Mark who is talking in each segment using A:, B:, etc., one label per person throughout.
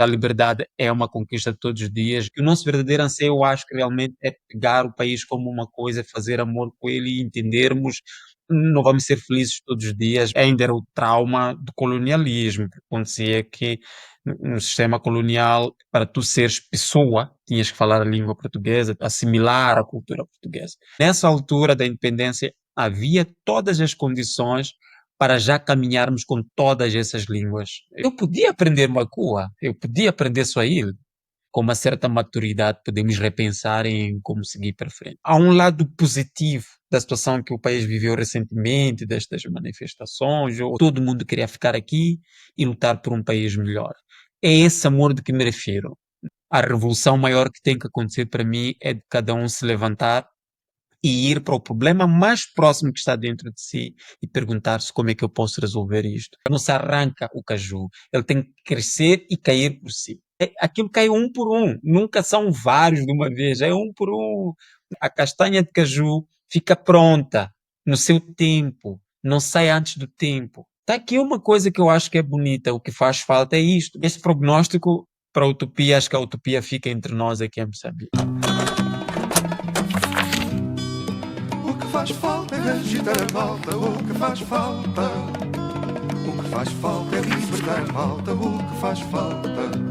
A: A liberdade é uma conquista de todos os dias. O nosso verdadeiro anseio, eu acho que realmente é pegar o país como uma coisa, fazer amor com ele e entendermos, não vamos ser felizes todos os dias. Ainda era o trauma do colonialismo, que acontecia que no sistema colonial, para tu seres pessoa, tinhas que falar a língua portuguesa, assimilar a cultura portuguesa. Nessa altura da independência, havia todas as condições para já caminharmos com todas essas línguas. Eu podia aprender Makua, eu podia aprender Swahili. Com uma certa maturidade, podemos repensar em como seguir para frente. Há um lado positivo da situação que o país viveu recentemente, destas manifestações, ou todo mundo queria ficar aqui e lutar por um país melhor. É esse amor de que me refiro. A revolução maior que tem que acontecer para mim é de cada um se levantar e ir para o problema mais próximo que está dentro de si e perguntar-se como é que eu posso resolver isto. Não se arranca o caju, ele tem que crescer e cair por si. Aquilo cai um por um, nunca são vários de uma vez, é um por um. A castanha de caju fica pronta no seu tempo, não sai antes do tempo. Está aqui uma coisa que eu acho que é bonita, o que faz falta é isto. Esse prognóstico para a utopia, acho que a utopia fica entre nós aqui em Moçambique.
B: O que faz falta é agitar a malta, o que faz falta. O que faz falta é libertar a malta, o que faz falta.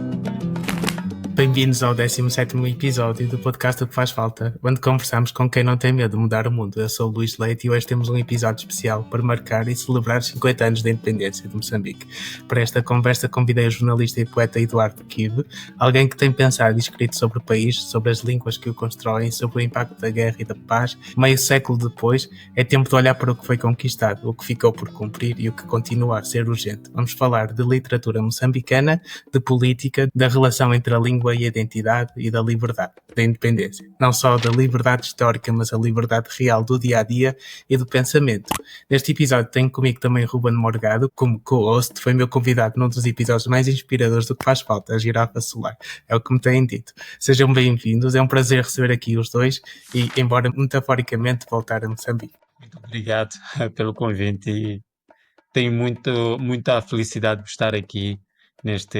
C: Bem-vindos ao 17º episódio do podcast O que Faz Falta, onde conversamos com quem não tem medo de mudar o mundo. Eu sou o Luís Leite e hoje temos um episódio especial para marcar e celebrar os 50 anos da independência de Moçambique. Para esta conversa convidei o jornalista e poeta Eduardo Kibe, alguém que tem pensado e escrito sobre o país, sobre as línguas que o constroem, sobre o impacto da guerra e da paz. Meio século depois, é tempo de olhar para o que foi conquistado, o que ficou por cumprir e o que continua a ser urgente. Vamos falar de literatura moçambicana, de política, da relação entre a língua e a identidade e da liberdade, da independência. Não só da liberdade histórica, mas a liberdade real do dia-a-dia e do pensamento. Neste episódio tenho comigo também Ruben Morgado, como co-host, foi meu convidado num dos episódios mais inspiradores do que faz falta, a Girafa Solar. É o que me têm dito. Sejam bem-vindos, é um prazer receber aqui os dois e, embora metaforicamente, voltar a Moçambique.
A: Muito obrigado pelo convite e tenho muita felicidade de estar aqui neste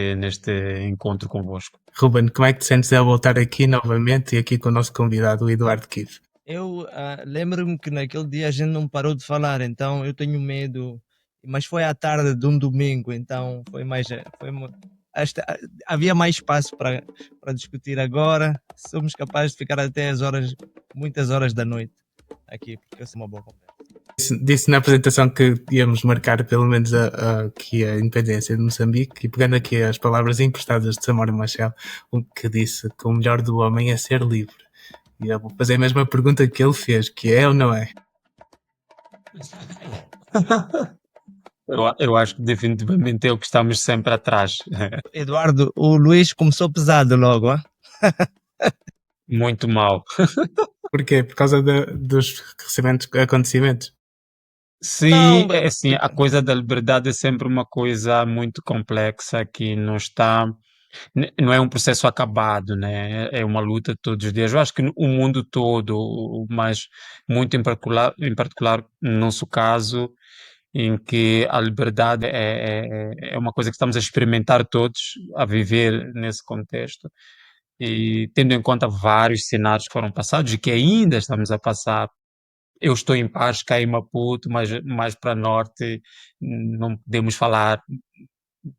A: encontro convosco.
C: Ruben, como é que te sentes ao voltar aqui novamente e aqui com o nosso convidado, o Eduardo Kive?
D: Eu lembro-me que naquele dia a gente não parou de falar, então eu tenho medo, mas foi à tarde de um domingo, então havia mais espaço para discutir. Agora somos capazes de ficar até muitas horas da noite aqui, porque é uma boa conversa.
C: Disse na apresentação que íamos marcar pelo menos aqui a independência de Moçambique, e pegando aqui as palavras emprestadas de Samora Machel, que disse que o melhor do homem é ser livre. E eu vou fazer a mesma pergunta que ele fez, que é ou não é?
A: Eu acho que definitivamente é o que estamos sempre atrás.
D: Eduardo, o Luís começou pesado logo, hein?
A: Muito mal.
C: Porquê? Por causa dos recentes acontecimentos?
A: Sim,
D: Não,
A: é assim, a coisa da liberdade é sempre uma coisa muito complexa que não está, não é um processo acabado, né? É uma luta todos os dias. Eu acho que o mundo todo, mas muito em particular no nosso caso, em que a liberdade é uma coisa que estamos a experimentar todos, a viver nesse contexto. E tendo em conta vários cenários que foram passados e que ainda estamos a passar, eu estou em paz cá em Maputo, mas mais para norte não podemos falar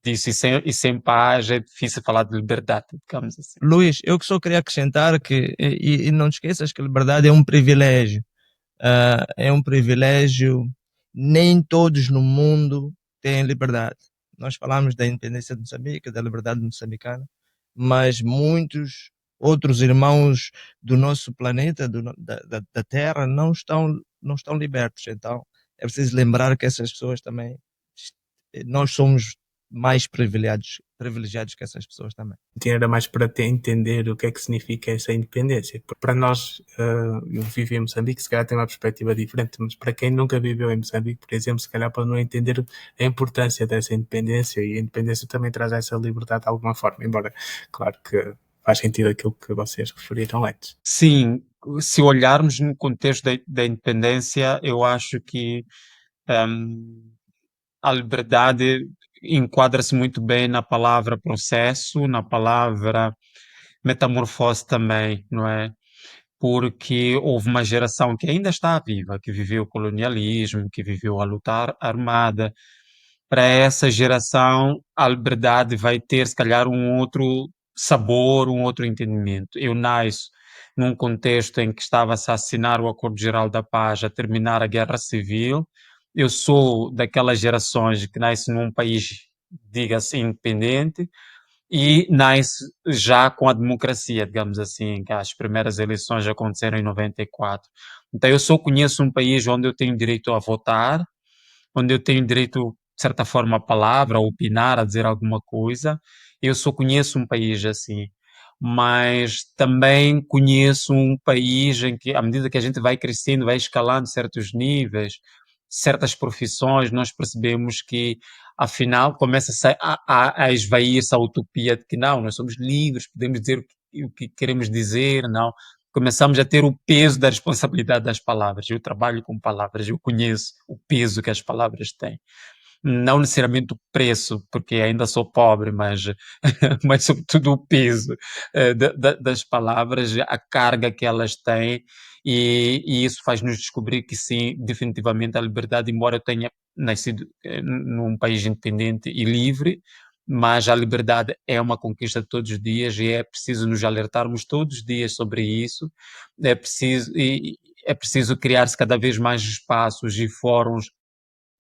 A: disso. E sem paz é difícil falar de liberdade, digamos assim.
D: Luís, eu que só queria acrescentar que, e não te esqueças que a liberdade é um privilégio. É um privilégio, nem todos no mundo têm liberdade. Nós falamos da independência de Moçambique, da liberdade moçambicana, mas muitos outros irmãos do nosso planeta, da Terra, não estão libertos. Então, é preciso lembrar que essas pessoas também, nós somos mais privilegiados que essas pessoas também.
C: Era mais para entender o que é que significa essa independência. Para nós, eu vivo em Moçambique, se calhar tem uma perspectiva diferente, mas para quem nunca viveu em Moçambique, por exemplo, se calhar pode não entender a importância dessa independência, e a independência também traz essa liberdade de alguma forma, embora, claro que faz sentido aquilo que vocês referiram antes.
A: Sim, se olharmos no contexto da independência, eu acho que a liberdade enquadra-se muito bem na palavra processo, na palavra metamorfose também, não é? Porque houve uma geração que ainda está viva, que viveu o colonialismo, que viveu a luta armada. Para essa geração, a liberdade vai ter, se calhar, um outro sabor, um outro entendimento. Eu nasço num contexto em que estava-se a assinar o Acordo Geral da Paz, a terminar a Guerra Civil. Eu sou daquelas gerações que nasce num país, diga-se, independente, e nasce já com a democracia, digamos assim, que as primeiras eleições aconteceram em 94. Então eu só conheço um país onde eu tenho direito a votar, onde eu tenho direito, de certa forma, à palavra, a opinar, a dizer alguma coisa. Eu só conheço um país assim. Mas também conheço um país em que, à medida que a gente vai crescendo, vai escalando certos níveis, certas profissões, nós percebemos que, afinal, começa a esvair-se a utopia de que não, nós somos livres, podemos dizer o que queremos dizer, não. Começamos a ter o peso da responsabilidade das palavras. Eu trabalho com palavras, eu conheço o peso que as palavras têm. Não necessariamente o preço, porque ainda sou pobre, mas, mas sobretudo o peso das palavras, a carga que elas têm, e isso faz-nos descobrir que sim, definitivamente a liberdade, embora eu tenha nascido num país independente e livre, mas a liberdade é uma conquista de todos os dias e é preciso nos alertarmos todos os dias sobre isso, é preciso criar-se cada vez mais espaços e fóruns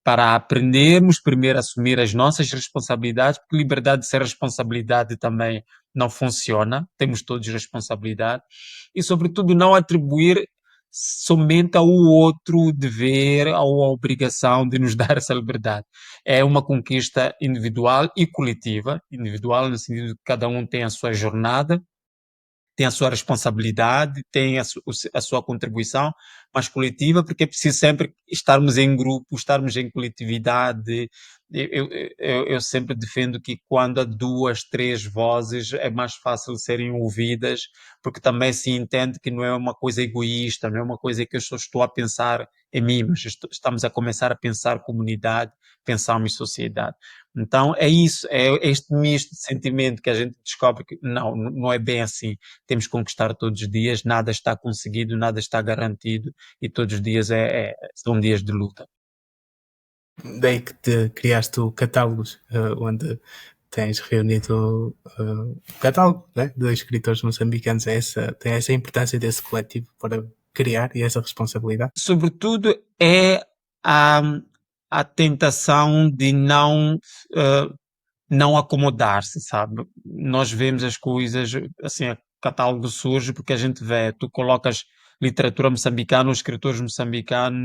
A: para aprendermos primeiro a assumir as nossas responsabilidades, porque liberdade sem responsabilidade também não funciona, temos todos responsabilidade, e sobretudo não atribuir somente ao outro o dever ou a obrigação de nos dar essa liberdade. É uma conquista individual e coletiva, individual no sentido de que cada um tem a sua jornada, tem a sua responsabilidade, tem a sua contribuição, mas coletiva, porque é preciso sempre estarmos em grupo, estarmos em coletividade. Eu sempre defendo que quando há duas, três vozes é mais fácil serem ouvidas, porque também se entende que não é uma coisa egoísta, não é uma coisa que eu só estou a pensar em mim, mas estamos a começar a pensar comunidade, pensarmos sociedade. Então é isso, é este misto de sentimento que a gente descobre que não é bem assim. Temos que conquistar todos os dias, nada está conseguido, nada está garantido e todos os dias são dias de luta.
C: Daí que te criaste o Catálogos, onde tens reunido o catálogo, né, de escritores moçambicanos. Tem essa importância desse coletivo para criar e essa responsabilidade.
A: Sobretudo é a, a tentação de não acomodar-se, sabe? Nós vemos as coisas, assim, o catálogo surge porque a gente vê, tu colocas literatura moçambicana, os escritores moçambicanos,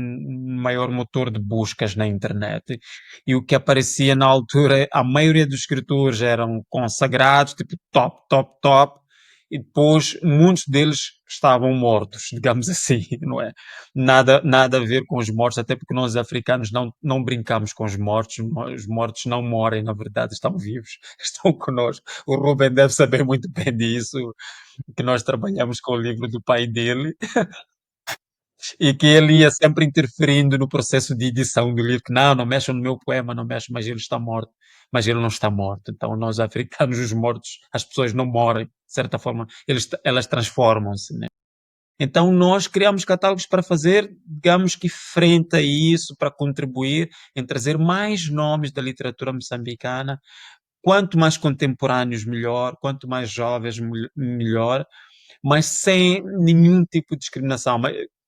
A: maior motor de buscas na internet. E o que aparecia na altura, a maioria dos escritores eram consagrados, tipo top, top, top, e depois muitos deles estavam mortos, digamos assim, não é? Nada a ver com os mortos, até porque nós africanos não brincamos com os mortos não morrem, na verdade, estão vivos, estão conosco. O Ruben deve saber muito bem disso, que nós trabalhamos com o livro do pai dele e que ele ia sempre interferindo no processo de edição do livro, que não mexam no meu poema, não mexam, mas ele está morto. Mas ele não está morto. Então, nós africanos, os mortos, as pessoas não morrem, de certa forma, elas transformam-se, né? Então, nós criamos catálogos para fazer, digamos que frente a isso, para contribuir em trazer mais nomes da literatura moçambicana. Quanto mais contemporâneos, melhor. Quanto mais jovens, melhor. Mas sem nenhum tipo de discriminação.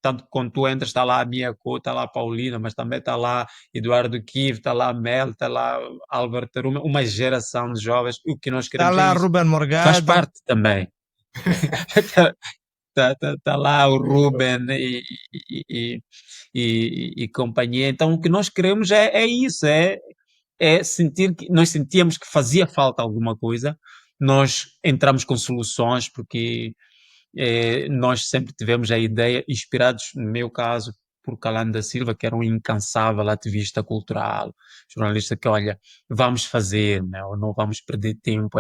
A: Tanto que quando tu entras, está lá a Mia Couto, está lá a Paulina, mas também está lá Eduardo Kiv, está lá a Mel, está lá Álvaro Taruma, uma geração de jovens. O que nós
D: Está
A: queremos é
D: lá
A: isso.
D: Ruben
A: Faz
D: Morgado.
A: parte também. Tá lá o Ruben e companhia. Então, o que nós queremos é isso, é sentir que nós sentíamos que fazia falta alguma coisa, nós entramos com soluções, porque nós sempre tivemos a ideia, inspirados, no meu caso, por Calando da Silva, que era um incansável ativista cultural, jornalista que, olha, vamos fazer, não vamos perder tempo,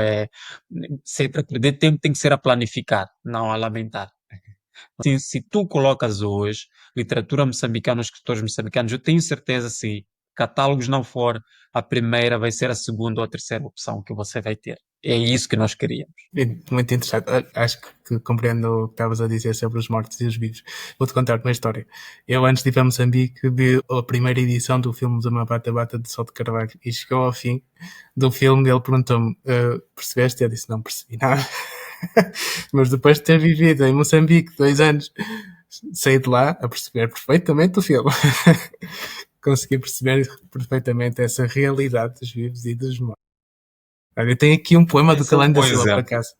A: se para perder tempo tem que ser a planificar, não a lamentar. Se tu colocas hoje literatura moçambicana, os escritores moçambicanos, eu tenho certeza, sim, catálogos não for a primeira, vai ser a segunda ou a terceira opção que você vai ter. É isso que nós queríamos.
C: Muito interessante. Acho que compreendo o que estavas a dizer sobre os mortos e os vivos. Vou-te contar uma história. Eu, antes de ir para Moçambique, vi a primeira edição do filme de Uma Bata Bata de Sol de Carvalho e chegou ao fim do filme. Ele perguntou-me: percebeste? Eu disse: não percebi nada. Mas depois de ter vivido em Moçambique 2 anos, saí de lá a perceber perfeitamente o filme. Consegui perceber perfeitamente essa realidade dos vivos e dos mortos. Olha, eu tenho aqui um poema do Calando da Silva, por acaso.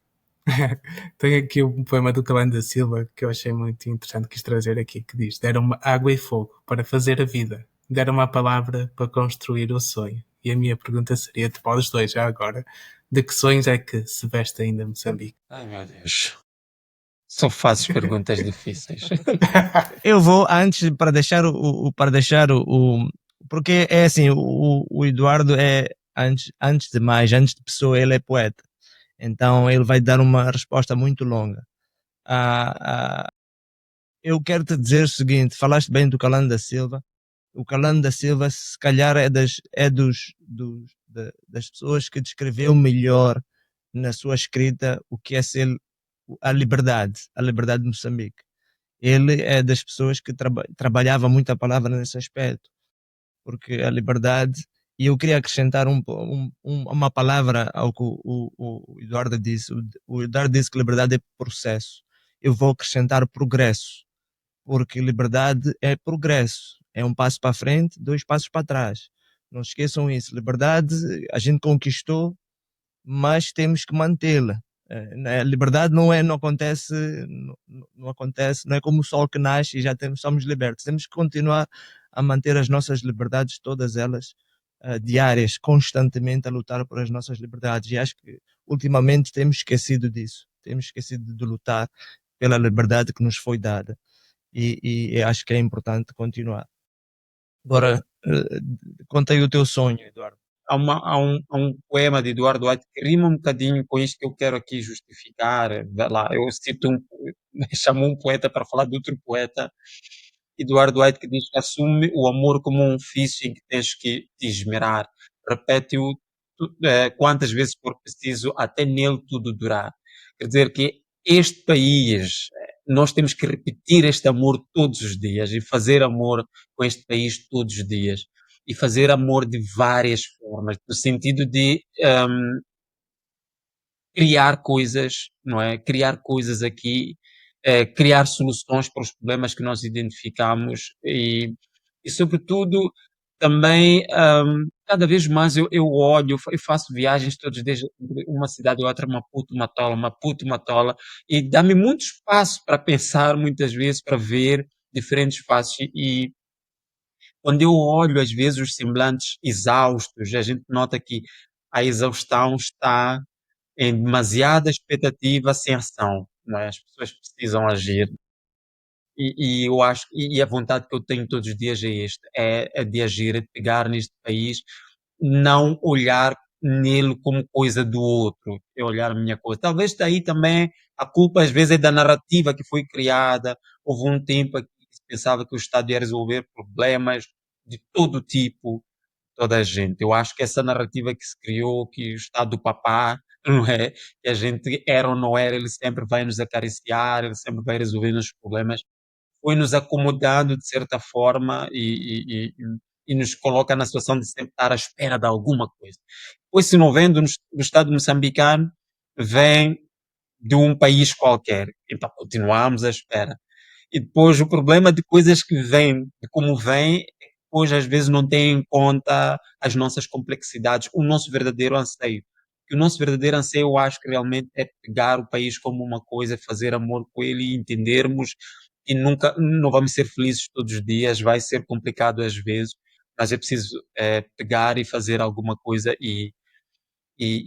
C: Tenho aqui um poema do Calando da Silva que eu achei muito interessante, quis trazer aqui, que diz: deram-me água e fogo para fazer a vida, deram-me a palavra para construir o sonho. E a minha pergunta seria, para os dois já agora, de que sonhos é que se veste ainda Moçambique?
A: Ai, meu Deus. Só fazes perguntas difíceis.
D: Eu vou antes para deixar porque é assim, o Eduardo é antes de mais, antes de pessoa, ele é poeta. Então ele vai dar uma resposta muito longa. Eu quero te dizer o seguinte, falaste bem do Calando da Silva. O Calando da Silva, se calhar, das pessoas que descreveu melhor na sua escrita o que é ser a liberdade de Moçambique. Ele é das pessoas que trabalhava muito a palavra nesse aspecto, porque a liberdade, e eu queria acrescentar uma palavra ao que o Eduardo disse. O Eduardo disse que liberdade é processo. Eu vou acrescentar progresso, porque liberdade é progresso. É um passo para frente, 2 passos para trás. Não esqueçam isso. Liberdade a gente conquistou, mas temos que mantê-la. A liberdade não acontece, não é como o sol que nasce e já somos libertos. Temos que continuar a manter as nossas liberdades, todas elas diárias, constantemente a lutar por as nossas liberdades. E acho que ultimamente temos esquecido disso. Temos esquecido de lutar pela liberdade que nos foi dada. E acho que é importante continuar. Agora, conta aí o teu sonho, Eduardo.
A: Há um poema de Eduardo White que rima um bocadinho com isto que eu quero aqui justificar. Vê lá, eu cito chamou um poeta para falar de outro poeta, Eduardo White, que diz que assume o amor como um ofício em que tens que te esmerar. Repete-o quantas vezes for preciso, até nele tudo durar. Quer dizer que este país, nós temos que repetir este amor todos os dias e fazer amor com este país todos os dias. E fazer amor de várias formas, no sentido de criar coisas, não é? Criar coisas aqui, criar soluções para os problemas que nós identificamos e sobretudo, também, cada vez mais eu olho, eu faço viagens todos os dias de uma cidade ou outra, Maputo, Matola, e dá-me muito espaço para pensar muitas vezes, para ver diferentes faces e quando eu olho às vezes os semblantes exaustos, a gente nota que a exaustão está em demasiada expectativa sem ação, não é? As pessoas precisam agir. E eu acho e a vontade que eu tenho todos os dias é este, é de agir, é de pegar neste país, não olhar nele como coisa do outro, é olhar a minha coisa. Talvez daí também a culpa às vezes é da narrativa que foi criada. Houve um tempo aqui que se pensava que o Estado ia resolver problemas de todo tipo, toda a gente. Eu acho que essa narrativa que se criou, que o Estado do papá, não é? Que a gente era ou não era, ele sempre vai nos acariciar, ele sempre vai resolver os problemas, foi nos acomodando de certa forma e nos coloca na situação de sempre estar à espera de alguma coisa. Pois se não vem do Estado moçambicano, vem de um país qualquer. Então continuamos à espera. E depois o problema de coisas que vêm, de como vêm, depois às vezes não tem em conta as nossas complexidades, o nosso verdadeiro anseio. Que o nosso verdadeiro anseio, eu acho que realmente é pegar o país como uma coisa, fazer amor com ele e entendermos e nunca, não vamos ser felizes todos os dias, vai ser complicado às vezes, mas é preciso pegar e fazer alguma coisa e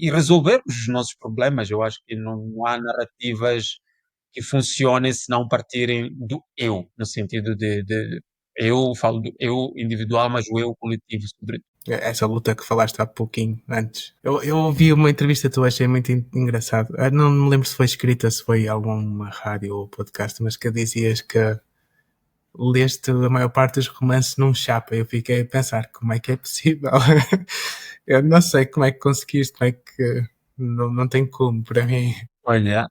A: resolvermos os nossos problemas. Eu acho que não há narrativas que funcionem se não partirem do eu, no sentido de eu falo do eu individual, mas o eu coletivo, sobretudo.
C: Essa luta que falaste há pouquinho antes. Eu ouvi uma entrevista tua, achei muito engraçado. Não me lembro se foi escrita, se foi alguma rádio ou podcast, mas que dizias que leste a maior parte dos romances num chapa. Eu fiquei a pensar, como é que é possível? Eu não sei como é que conseguiste, como é que... Não tem como, para mim.
A: Olha,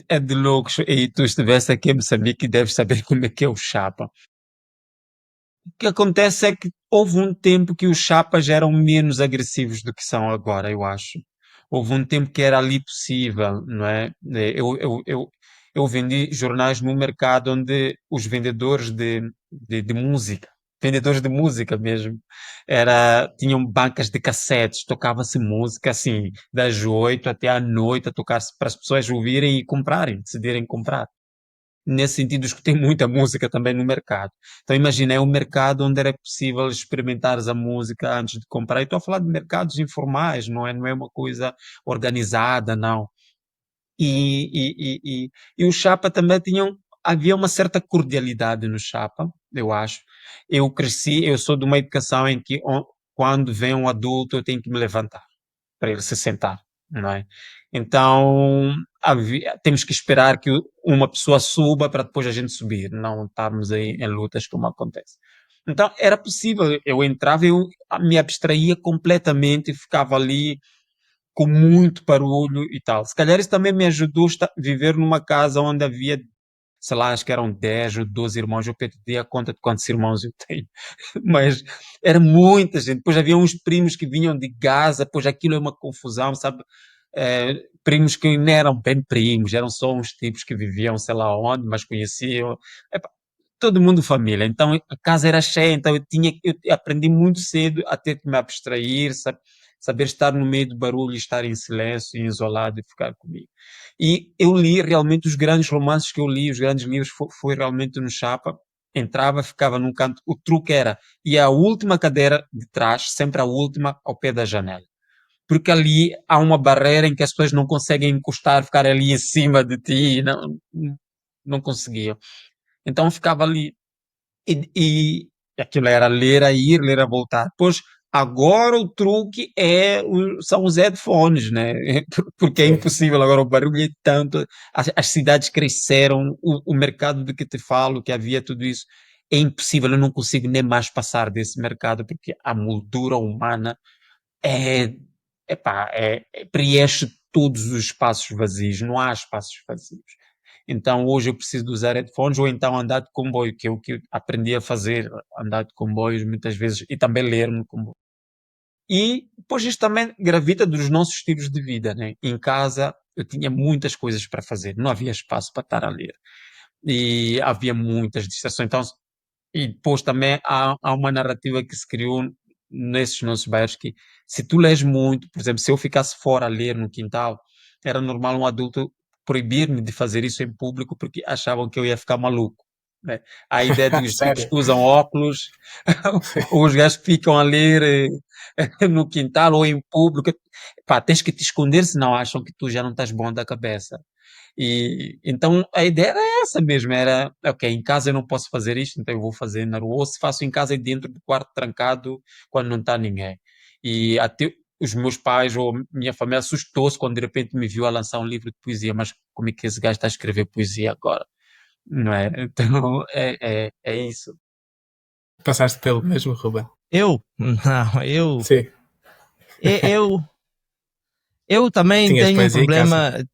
A: é de loucos. E tu estivesse aqui em Moçambique e deves saber como é que é o chapa. O que acontece é que houve um tempo que os chapas eram menos agressivos do que são agora, eu acho. Houve um tempo que era ali possível, não é? Eu vendi jornais no mercado onde os vendedores de música, vendedores de música mesmo, tinham bancas de cassetes, tocava-se música assim, das 8 até à noite, a tocar-se para as pessoas ouvirem e comprarem, decidirem comprar. Nesse sentido, escutei muita música também no mercado. Então, imagina, é um mercado onde era possível experimentares a música antes de comprar. E estou a falar de mercados informais, não é uma coisa organizada, não. E o Chapa também havia uma certa cordialidade no Chapa, eu acho. Eu sou de uma educação em que quando vem um adulto eu tenho que me levantar para ele se sentar, não é? Então, temos que esperar que uma pessoa suba para depois a gente subir, não estarmos aí em lutas como acontece. Então, era possível, eu entrava, eu me abstraía completamente e ficava ali com muito barulho e tal. Se calhar isso também me ajudou a viver numa casa onde havia, sei lá, acho que eram 10 ou 12 irmãos, eu perdi a conta de quantos irmãos eu tenho, mas era muita gente. Depois havia uns primos que vinham de Gaza, depois aquilo é uma confusão, sabe? Primos que não eram bem primos, eram só uns tipos que viviam, sei lá onde, mas conheciam. Epá, todo mundo família. Então a casa era cheia, então eu aprendi muito cedo a ter que me abstrair, saber estar no meio do barulho, estar em silêncio, isolado e ficar comigo. E eu li realmente os grandes romances que eu li, os grandes livros, foi realmente no Chapa. Entrava, ficava num canto. O truque era, ia à última cadeira de trás, sempre a última, ao pé da janela. Porque ali há uma barreira em que as pessoas não conseguem encostar, ficar ali em cima de ti, não conseguiam. Então ficava ali e aquilo era ler a ir, ler a voltar. Pois agora o truque são os headphones, né? Porque é
C: Sim.
A: impossível, agora o barulho é tanto, as cidades cresceram, o mercado de que te falo, que havia tudo isso, é impossível, eu não consigo nem mais passar desse mercado, porque a moldura humana é, preenche todos os espaços vazios, não há espaços vazios. Então hoje eu preciso de usar headphones ou então andar de comboio, que é o que eu aprendi a fazer, andar de comboios muitas vezes e também ler no comboio. E depois isto também gravita dos nossos estilos de vida, né? Em casa eu tinha muitas coisas para fazer, não havia espaço para estar a ler. E havia muitas distrações. Então, e depois também há uma narrativa que se criou nesses nossos bairros que se tu lês muito, por exemplo, se eu ficasse fora a ler no quintal, era normal um adulto proibir-me de fazer isso em público porque achavam que eu ia ficar maluco, né? A ideia dos tipos
C: Sério?
A: que usam óculos,
C: Sim.
A: ou os gajos que ficam a ler no quintal ou em público, pá, tens que te esconder senão acham que tu já não estás bom da cabeça. E então a ideia era essa mesmo, era, ok, em casa eu não posso fazer isto, então eu vou fazer na rua, ou se faço em casa é dentro do quarto trancado quando não está ninguém. E até os meus pais ou minha família assustou-se quando de repente me viu a lançar um livro de poesia, mas como é que esse gajo está a escrever poesia agora? Não é? Então é isso.
C: Passaste pelo mesmo, Ruben?
D: Eu? Não,
C: Sim.
D: eu, eu também
C: Tinhas poesia em casa?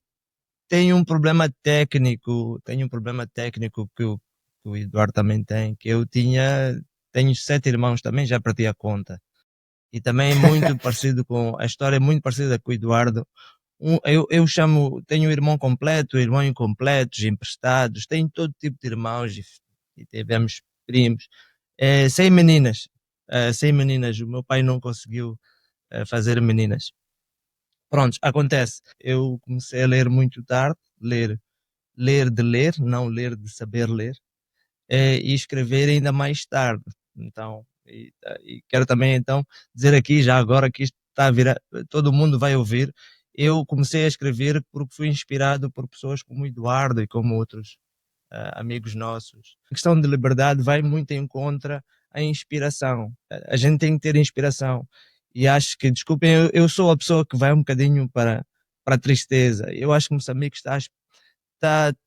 D: tenho um problema técnico, tenho um problema técnico que o Eduardo também tem, que tenho 7 irmãos também, já perdi a conta. E também é muito parecido com, a história é muito parecida com o Eduardo. Eu chamo, tenho um irmão completo, irmão incompletos, emprestados, tenho todo tipo de irmãos e tivemos primos. Sem meninas, sem meninas, o meu pai não conseguiu fazer meninas. Pronto, acontece. Eu comecei a ler muito tarde, ler de ler, não ler de saber ler, e escrever ainda mais tarde. Então, e quero também então dizer aqui, já agora que isto está a virar, todo mundo vai ouvir, eu comecei a escrever porque fui inspirado por pessoas como o Eduardo e como outros amigos nossos. A questão de liberdade vai muito em contra a inspiração. A gente tem que ter inspiração. E acho que, desculpem, eu sou a pessoa que vai um bocadinho para a tristeza. Eu acho que Moçambique está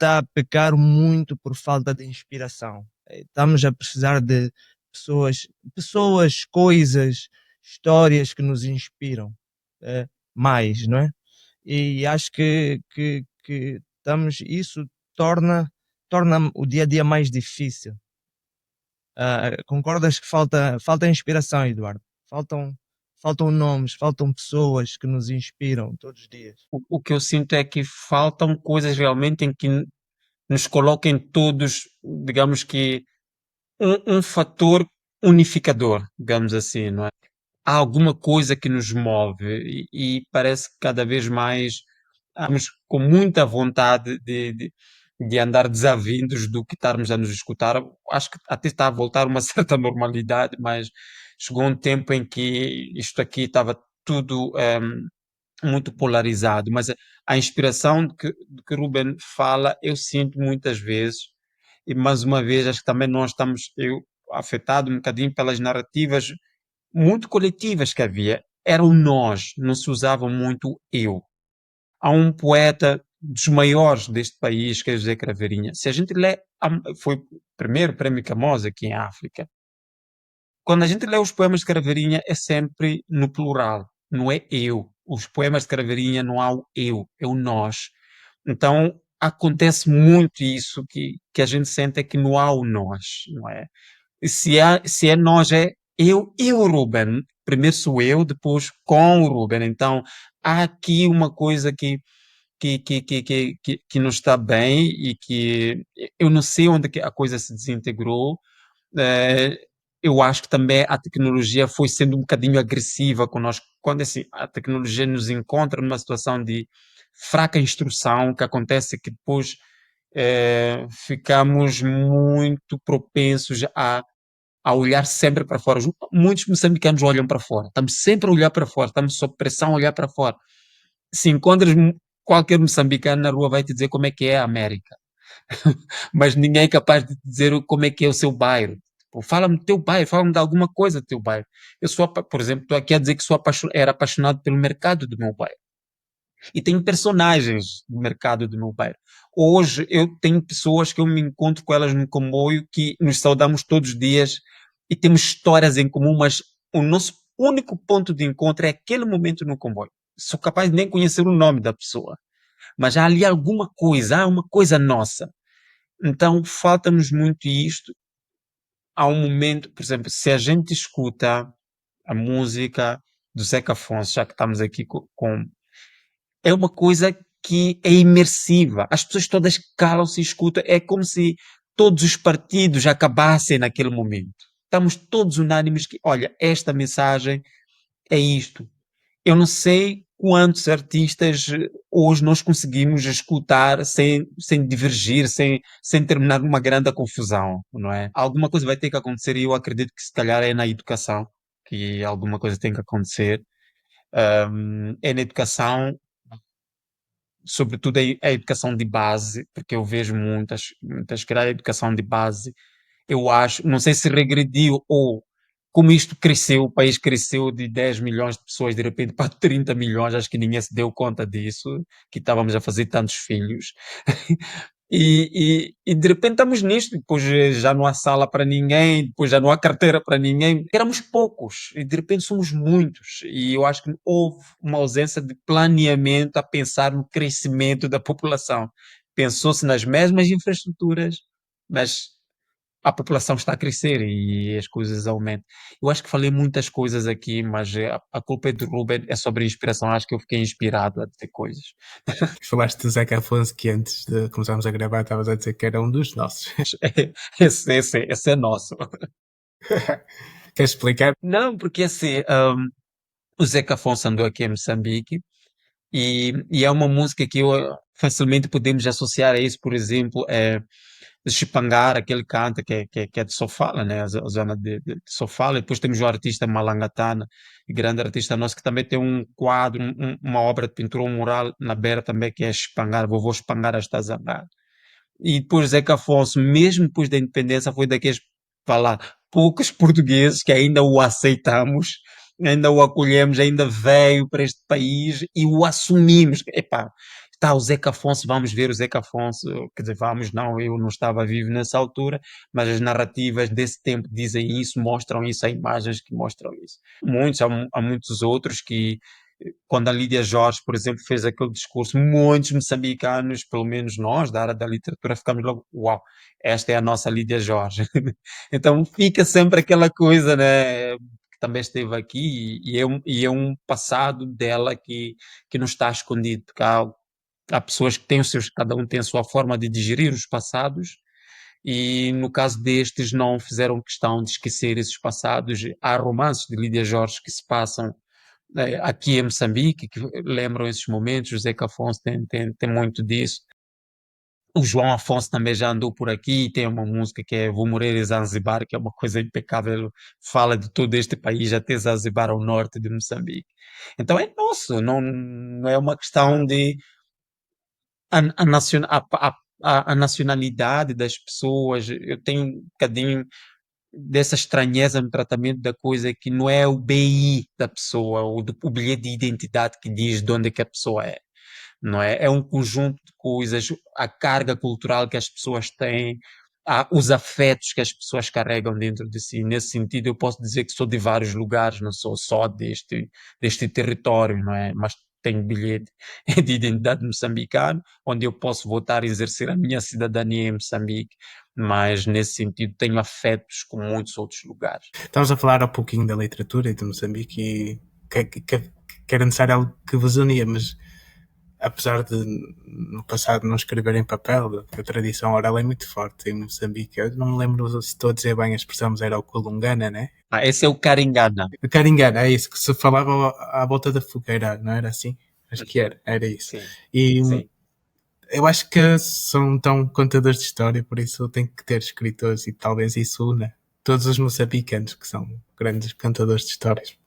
D: a pecar muito por falta de inspiração. Estamos a precisar de pessoas, coisas, histórias que nos inspiram mais, não é? E acho que isso torna o dia a dia mais difícil. Concordas que falta inspiração, Eduardo? Faltam nomes, faltam pessoas que nos inspiram todos os dias.
A: O que eu sinto é que faltam coisas realmente em que nos coloquem todos, digamos que, um fator unificador, digamos assim, não é? Há alguma coisa que nos move e parece que cada vez mais estamos com muita vontade de andar desavindos do que estarmos a nos escutar. Acho que até está a voltar uma certa normalidade, mas chegou um tempo em que isto aqui estava tudo muito polarizado. Mas a inspiração de que Ruben fala, eu sinto muitas vezes, e mais uma vez acho que também nós estamos, eu, afetado um bocadinho pelas narrativas muito coletivas que havia. Era o nós, não se usava muito o eu. Há um poeta dos maiores deste país, que é José Craveirinha. Se a gente lê, foi o primeiro prémio Camões aqui em África. Quando a gente lê os poemas de Craveirinha, é sempre no plural, não é eu. Os poemas de Craveirinha não há o eu, é o nós. Então, acontece muito isso que a gente sente é que não há o nós, não é? Se é nós, é eu e o Ruben. Primeiro sou eu, depois com o Ruben. Então, há aqui uma coisa que não está bem e que eu não sei onde que a coisa se desintegrou. Eh, eu acho que também a tecnologia foi sendo um bocadinho agressiva conosco. Quando assim, a tecnologia nos encontra numa situação de fraca instrução, que acontece que depois ficamos muito propensos a olhar sempre para fora. Muitos moçambicanos olham para fora. Estamos sempre a olhar para fora. Estamos sob pressão a olhar para fora. Se encontras qualquer moçambicano na rua vai te dizer como é que é a América. Mas ninguém é capaz de dizer como é que é o seu bairro. Tipo, fala-me do teu bairro, fala-me de alguma coisa do teu bairro. Eu sou, por exemplo, estou aqui a dizer que era apaixonado pelo mercado do meu bairro. E tenho personagens do mercado do meu bairro. Hoje eu tenho pessoas que eu me encontro com elas no comboio que nos saudamos todos os dias e temos histórias em comum, mas o nosso único ponto de encontro é aquele momento no comboio. Sou capaz de nem conhecer o nome da pessoa, mas há ali alguma coisa, há uma coisa nossa. Então falta-nos muito isto. Há um momento, por exemplo, se a gente escuta a música do Zeca Afonso, já que estamos aqui com é uma coisa que é imersiva. As pessoas todas calam-se e escutam. É como se todos os partidos acabassem naquele momento. Estamos todos unânimes que, olha, esta mensagem é isto. Eu não sei quantos artistas hoje nós conseguimos escutar sem divergir, sem terminar numa grande confusão, não é? Alguma coisa vai ter que acontecer e eu acredito que se calhar é na educação que alguma coisa tem que acontecer. É na educação, sobretudo a educação de base, porque eu vejo muitas que a educação de base, eu acho, não sei se regrediu ou como isto cresceu, o país cresceu de 10 milhões de pessoas de repente para 30 milhões, acho que ninguém se deu conta disso, que estávamos a fazer tantos filhos. E de repente estamos nisto, depois já não há sala para ninguém, depois já não há carteira para ninguém. Éramos poucos e de repente somos muitos. E eu acho que houve uma ausência de planeamento a pensar no crescimento da população. Pensou-se nas mesmas infraestruturas, mas a população está a crescer e as coisas aumentam. Eu acho que falei muitas coisas aqui, mas a culpa é do Ruben, é sobre a inspiração. Acho que eu fiquei inspirado a dizer coisas.
C: Falaste do Zeca Afonso que antes de começarmos a gravar estavas a dizer que era um dos nossos.
A: Esse é nosso.
C: Queres explicar?
A: Não, porque assim, o Zeca Afonso andou aqui em Moçambique e é uma música que facilmente podemos associar a isso, por exemplo, de Chipangar, aquele canta que é de Sofala, né? A zona de Sofala, e depois temos o artista Malangatana, grande artista nosso, que também tem um quadro, uma obra de pintura, um mural na beira também, que é Chipangar, Vovô Chipangar está a zangar. E depois Zeca Afonso, mesmo depois da independência, foi daqueles, vá lá, poucos portugueses que ainda o aceitamos, ainda o acolhemos, ainda veio para este país e o assumimos. Epá, tá o Zeca Afonso, vamos ver o Zeca Afonso, quer dizer, vamos, não, eu não estava vivo nessa altura, mas as narrativas desse tempo dizem isso, mostram isso, há imagens que mostram isso. Há muitos outros que, quando a Lídia Jorge, por exemplo, fez aquele discurso, muitos moçambicanos, pelo menos nós, da área da literatura, ficamos logo, uau, esta é a nossa Lídia Jorge. Então fica sempre aquela coisa, né? Que também esteve aqui e é um passado dela que não está escondido, porque há pessoas que têm os seus, cada um tem a sua forma de digerir os passados, e no caso destes não fizeram questão de esquecer esses passados. Há romances de Lídia Jorge que se passam aqui em Moçambique, que lembram esses momentos. O Zeca Afonso tem muito disso. O João Afonso também já andou por aqui, tem uma música que é Vou Morrer em Zanzibar, que é uma coisa impecável, fala de todo este país, até Zanzibar ao norte de Moçambique. Então é nosso, não é uma questão de a, nacion- a nacionalidade das pessoas. Eu tenho um bocadinho dessa estranheza no tratamento da coisa, que não é o BI da pessoa, o bilhete de identidade que diz de onde é que a pessoa é, não é? É um conjunto de coisas, a carga cultural que as pessoas têm, os afetos que as pessoas carregam dentro de si. Nesse sentido, eu posso dizer que sou de vários lugares, não sou só deste território, não é? Mas tenho bilhete de identidade moçambicano, onde eu posso votar e exercer a minha cidadania em Moçambique, mas nesse sentido tenho afetos com muitos outros lugares.
C: Estamos a falar há pouquinho da literatura e de Moçambique e que era necessário algo que vos unia, mas apesar de no passado não escrever em papel, a tradição oral é muito forte em Moçambique. Eu não me lembro se estou a dizer bem a expressão, mas era o Kulungana, né?
A: Esse é o Caringana.
C: O Caringana, é isso, que se falava à volta da fogueira, não era assim? Acho que era isso.
A: Sim,
C: E
A: sim.
C: eu acho que são tão contadores de história, por isso tem que ter escritores, e talvez isso una todos os moçambicanos que são grandes contadores de histórias.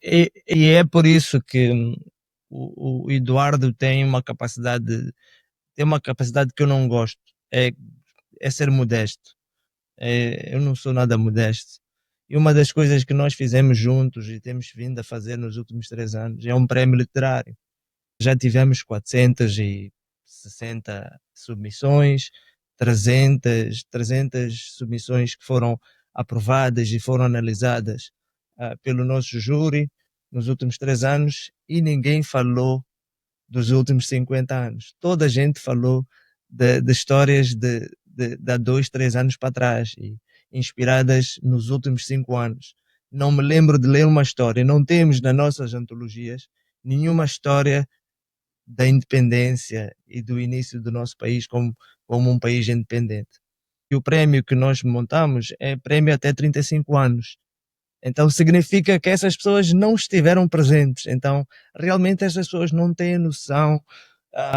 D: E é por isso que o Eduardo tem uma capacidade que eu não gosto, é ser modesto. Eu não sou nada modesto. E uma das coisas que nós fizemos juntos e temos vindo a fazer nos últimos 3 anos é um prémio literário. Já tivemos 460 submissões, 300 submissões que foram aprovadas e foram analisadas pelo nosso júri nos últimos 3 anos, e ninguém falou dos últimos 50 anos. Toda a gente falou de histórias de há 2, 3 anos para trás, e inspiradas nos últimos 5 anos. Não me lembro de ler uma história, não temos nas nossas antologias nenhuma história da independência e do início do nosso país como um país independente. E o prémio que nós montamos é prémio até 35 anos. Então significa que essas pessoas não estiveram presentes. Então realmente essas pessoas não têm noção,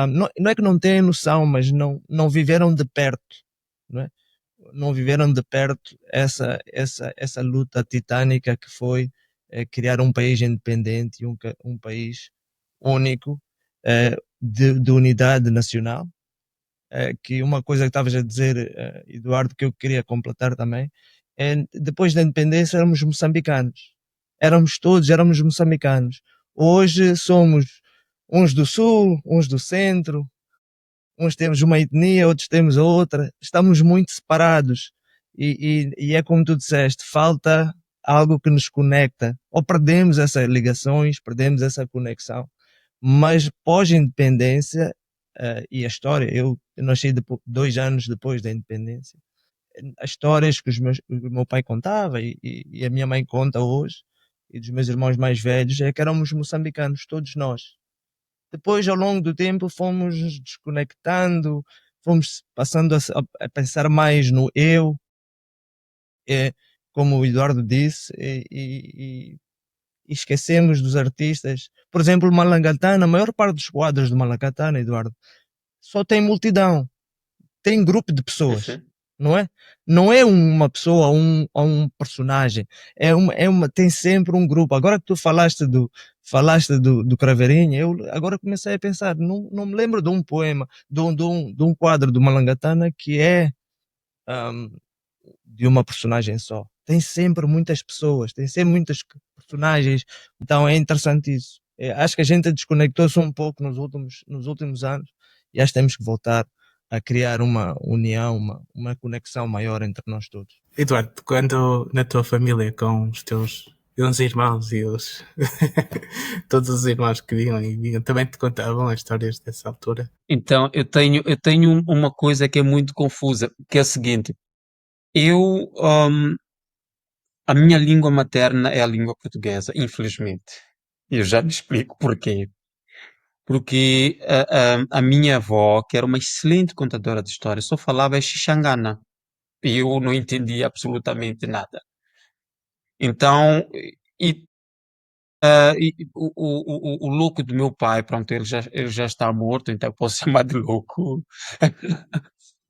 D: não é que não têm noção, mas não viveram de perto, não é? Não viveram de perto essa luta titânica que foi criar um país independente e um país único, de unidade nacional. Que uma coisa que estavas a dizer, Eduardo, que eu queria completar também, depois da independência éramos moçambicanos. Éramos moçambicanos. Hoje somos uns do sul, uns do centro, uns temos uma etnia, outros temos outra. Estamos muito separados. E é como tu disseste, falta algo que nos conecta. Ou perdemos essas ligações, perdemos essa conexão. Mas pós-independência, e a história, eu nasci 2 anos depois da independência. As histórias que o meu pai contava e a minha mãe conta hoje, e dos meus irmãos mais velhos, é que éramos moçambicanos, todos nós. Depois, ao longo do tempo, fomos nos desconectando, fomos passando a pensar mais no eu, como o Eduardo disse, e esquecemos dos artistas. Por exemplo, o Malangatana, a maior parte dos quadros do Malangatana, Eduardo, só tem multidão, tem grupo de pessoas,
A: Uhum.
D: não é? Não é uma pessoa ou um personagem, tem sempre um grupo. Agora que tu falaste do Craveirinha, eu agora comecei a pensar, não me lembro de um poema, de um quadro do Malangatana que é um, de uma personagem só. Tem sempre muitas pessoas, tem sempre muitas personagens, então é interessante isso. Acho que a gente desconectou-se um pouco nos últimos anos e acho que temos que voltar a criar uma união, uma conexão maior entre nós todos.
C: Eduardo, quando na tua família com os teus 11 irmãos e todos os irmãos que vinham, também te contavam as histórias dessa altura?
A: Então, eu tenho uma coisa que é muito confusa, que é a seguinte: eu, a minha língua materna é a língua portuguesa, infelizmente. Eu já me explico porquê. Porque a minha avó, que era uma excelente contadora de histórias, só falava xixangana. E eu não entendia absolutamente nada. Então, e, o louco do meu pai, pronto, ele já está morto, então eu posso chamar de louco.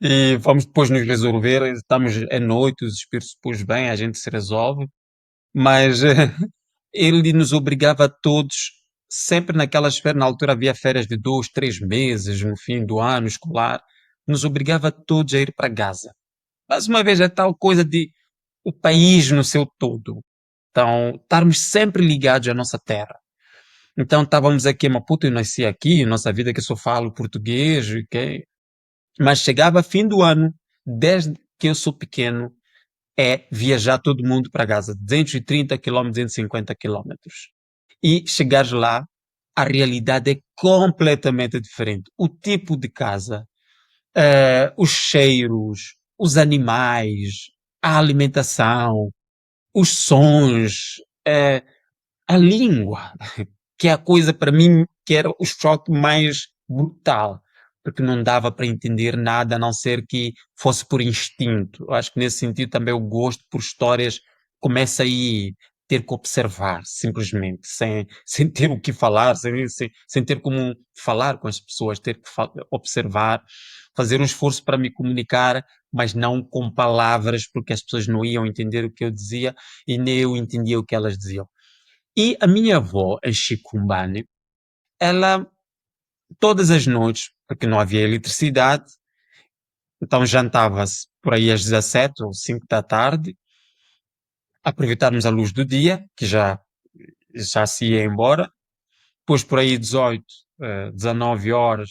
A: E vamos depois nos resolver. Estamos à noite, os espíritos depois bem, a gente se resolve. Mas ele nos obrigava a todos, sempre naquelas férias, na altura havia férias de 2, 3 meses, no fim do ano escolar, nos obrigava a todos a ir para Gaza. Mais uma vez, é tal coisa de o país no seu todo. Então, estarmos sempre ligados à nossa terra. Então, estávamos aqui em Maputo, eu nasci aqui, nossa vida que eu só falo português, ok? Mas chegava fim do ano, desde que eu sou pequeno, é viajar todo mundo para Gaza, 230 quilómetros, 250 quilómetros. E chegares lá, a realidade é completamente diferente. O tipo de casa, os cheiros, os animais, a alimentação, os sons, eh, a língua, que é a coisa para mim que era o choque mais brutal, porque não dava para entender nada a não ser que fosse por instinto. Eu acho que nesse sentido também o gosto por histórias começa aí ter que observar, simplesmente, sem ter o que falar, sem ter como falar com as pessoas, ter que observar, fazer um esforço para me comunicar, mas não com palavras, porque as pessoas não iam entender o que eu dizia e nem eu entendia o que elas diziam. E a minha avó, a Chicumbane, ela, todas as noites, porque não havia eletricidade, então jantava-se por aí às 17 ou 5 da tarde, aproveitarmos a luz do dia, que já se ia embora, depois por aí 18, 19 horas,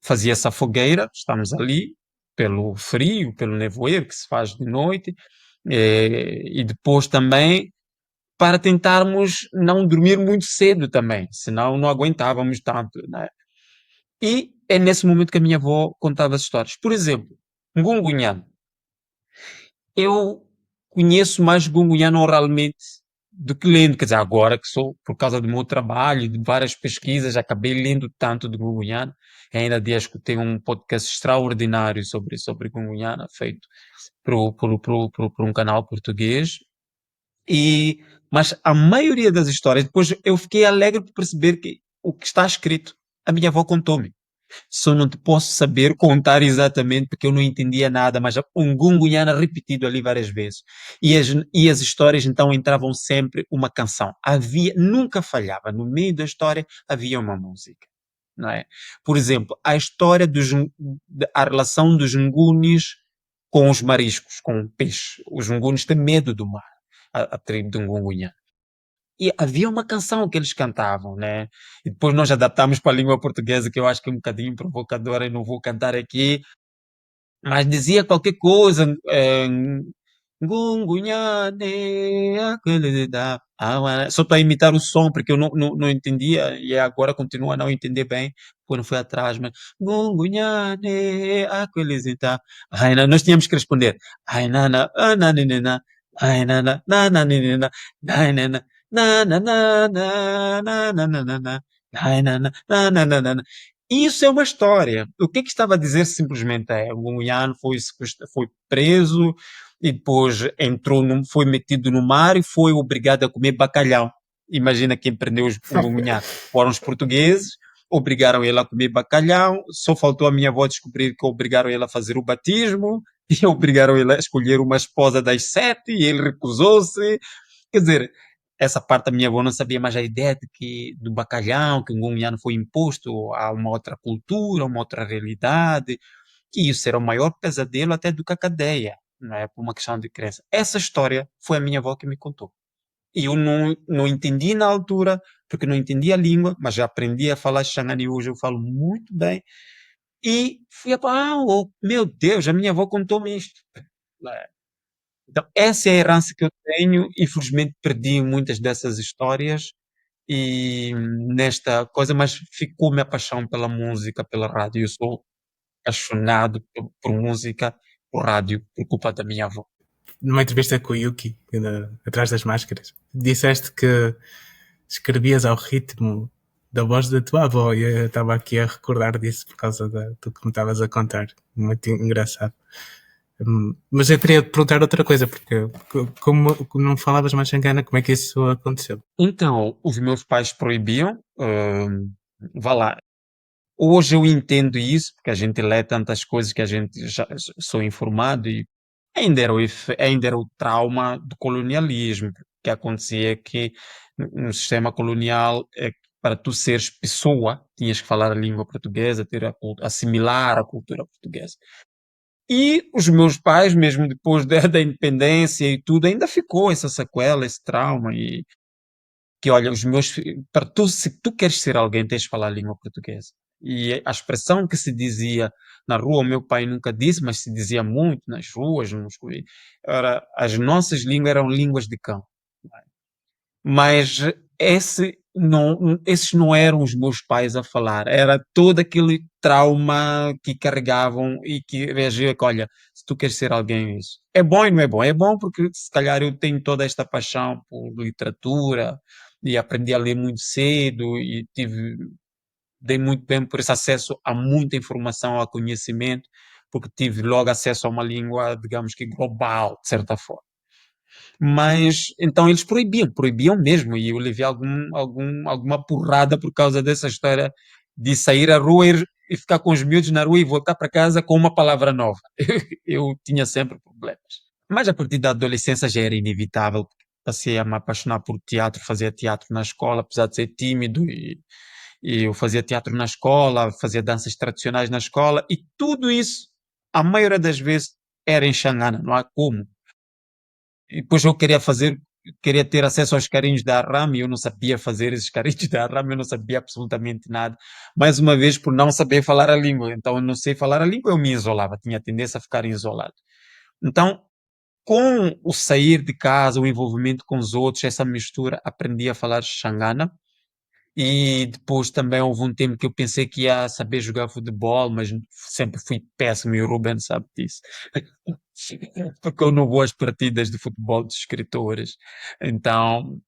A: fazia-se a fogueira, estamos ali, pelo frio, pelo nevoeiro que se faz de noite, e depois também para tentarmos não dormir muito cedo também, senão não aguentávamos tanto, né? E é nesse momento que a minha avó contava as histórias. Por exemplo, Ngungunhano. Eu conheço mais Ngungunhano oralmente do que lendo, quer dizer, agora que sou, por causa do meu trabalho, de várias pesquisas, acabei lendo tanto de Ngungunhano. Ainda há dias que tenho um podcast extraordinário sobre Ngungunhano, feito por um canal português. E, mas a maioria das histórias, depois eu fiquei alegre por perceber que o que está escrito, a minha avó contou-me. Só não te posso saber contar exatamente porque eu não entendia nada, mas um gungunhana repetido ali várias vezes. E as histórias então entravam sempre uma canção. Havia, nunca falhava, no meio da história havia uma música. Não é? Por exemplo, a história a relação dos ngunis com os mariscos, com o peixe. Os ngunis têm medo do mar, a tribo de Ngungunhana. E havia uma canção que eles cantavam, né? E depois nós adaptamos para a língua portuguesa, que eu acho que é um bocadinho provocadora e não vou cantar aqui, mas dizia qualquer coisa, Ngungunhane, aquele da só para imitar o som, porque eu não entendia, e agora continuo a não entender bem, quando fui atrás, mas Ngungunhane, aquele da ai, nós tínhamos que responder, ai, nana, nanina, ai, nana, nananina, ai, nana, na na na na na na na na na ai, na na na na na na. Isso é uma história. O que é que estava a dizer simplesmente é, o Munhano foi preso e depois foi metido no mar e foi obrigado a comer bacalhau. Imagina quem prendeu o Munhano. Foram os portugueses, obrigaram ele a comer bacalhau, só faltou a minha avó descobrir que obrigaram ele a fazer o batismo e obrigaram ele a escolher uma esposa das 7 e ele recusou-se. Quer dizer, essa parte da minha avó não sabia, mas a ideia de que do bacalhau, que o Ngunguiano foi imposto a uma outra cultura, uma outra realidade, que isso era o maior pesadelo até do que a cadeia, não é? Por uma questão de crença. Essa história foi a minha avó que me contou. E eu não entendi na altura, porque não entendi a língua, mas já aprendi a falar Xangana e hoje eu falo muito bem. E fui a meu Deus, a minha avó contou-me isto. Então, essa é a herança que eu tenho. Infelizmente, perdi muitas dessas histórias e nesta coisa, mas ficou-me a paixão pela música, pela rádio. Eu sou apaixonado por música, por rádio, por culpa da minha avó.
C: Numa entrevista com o Yuki, atrás das máscaras, disseste que escrevias ao ritmo da voz da tua avó e eu estava aqui a recordar disso por causa do que me estavas a contar. Muito engraçado. Mas eu queria te perguntar outra coisa, porque como não falavas mais xangana, como é que isso aconteceu?
A: Então, os meus pais proibiam, vá lá. Hoje eu entendo isso, porque a gente lê tantas coisas que a gente já sou informado e ainda era o trauma do colonialismo, que acontecia que no sistema colonial, para tu seres pessoa, tinhas que falar a língua portuguesa, assimilar a cultura portuguesa. E os meus pais, mesmo depois da independência e tudo, ainda ficou essa sequela, esse trauma e que olha, para tu, se tu queres ser alguém, tens de falar a língua portuguesa. E a expressão que se dizia na rua, o meu pai nunca disse, mas se dizia muito nas ruas, as nossas línguas eram línguas de cão. Mas esses não eram os meus pais a falar, era todo aquele trauma que carregavam e que reagia que, olha, se tu queres ser alguém, isso. É bom e não é bom? É bom porque se calhar eu tenho toda esta paixão por literatura e aprendi a ler muito cedo e dei muito bem por esse acesso a muita informação, a conhecimento, porque tive logo acesso a uma língua, digamos que global, de certa forma. Mas então eles proibiam mesmo, e eu levei alguma porrada por causa dessa história de sair à rua e ficar com os miúdos na rua e voltar para casa com uma palavra nova. Eu tinha sempre problemas. Mas a partir da adolescência já era inevitável. Passei a me apaixonar por teatro, fazia teatro na escola, apesar de ser tímido, e eu fazia teatro na escola, fazia danças tradicionais na escola, e tudo isso, a maioria das vezes, era em Xangana, não há como. E depois queria ter acesso aos carinhos da Arram e eu não sabia fazer esses carinhos da Arram, eu não sabia absolutamente nada. Mais uma vez, por não saber falar a língua. Então, eu não sei falar a língua, eu me isolava, tinha tendência a ficar isolado. Então, com o sair de casa, o envolvimento com os outros, essa mistura, aprendi a falar Xangana. E depois também houve um tempo que eu pensei que ia saber jogar futebol, mas sempre fui péssimo e o Ruben sabe disso. Porque eu não vou às partidas de futebol dos escritores. Então,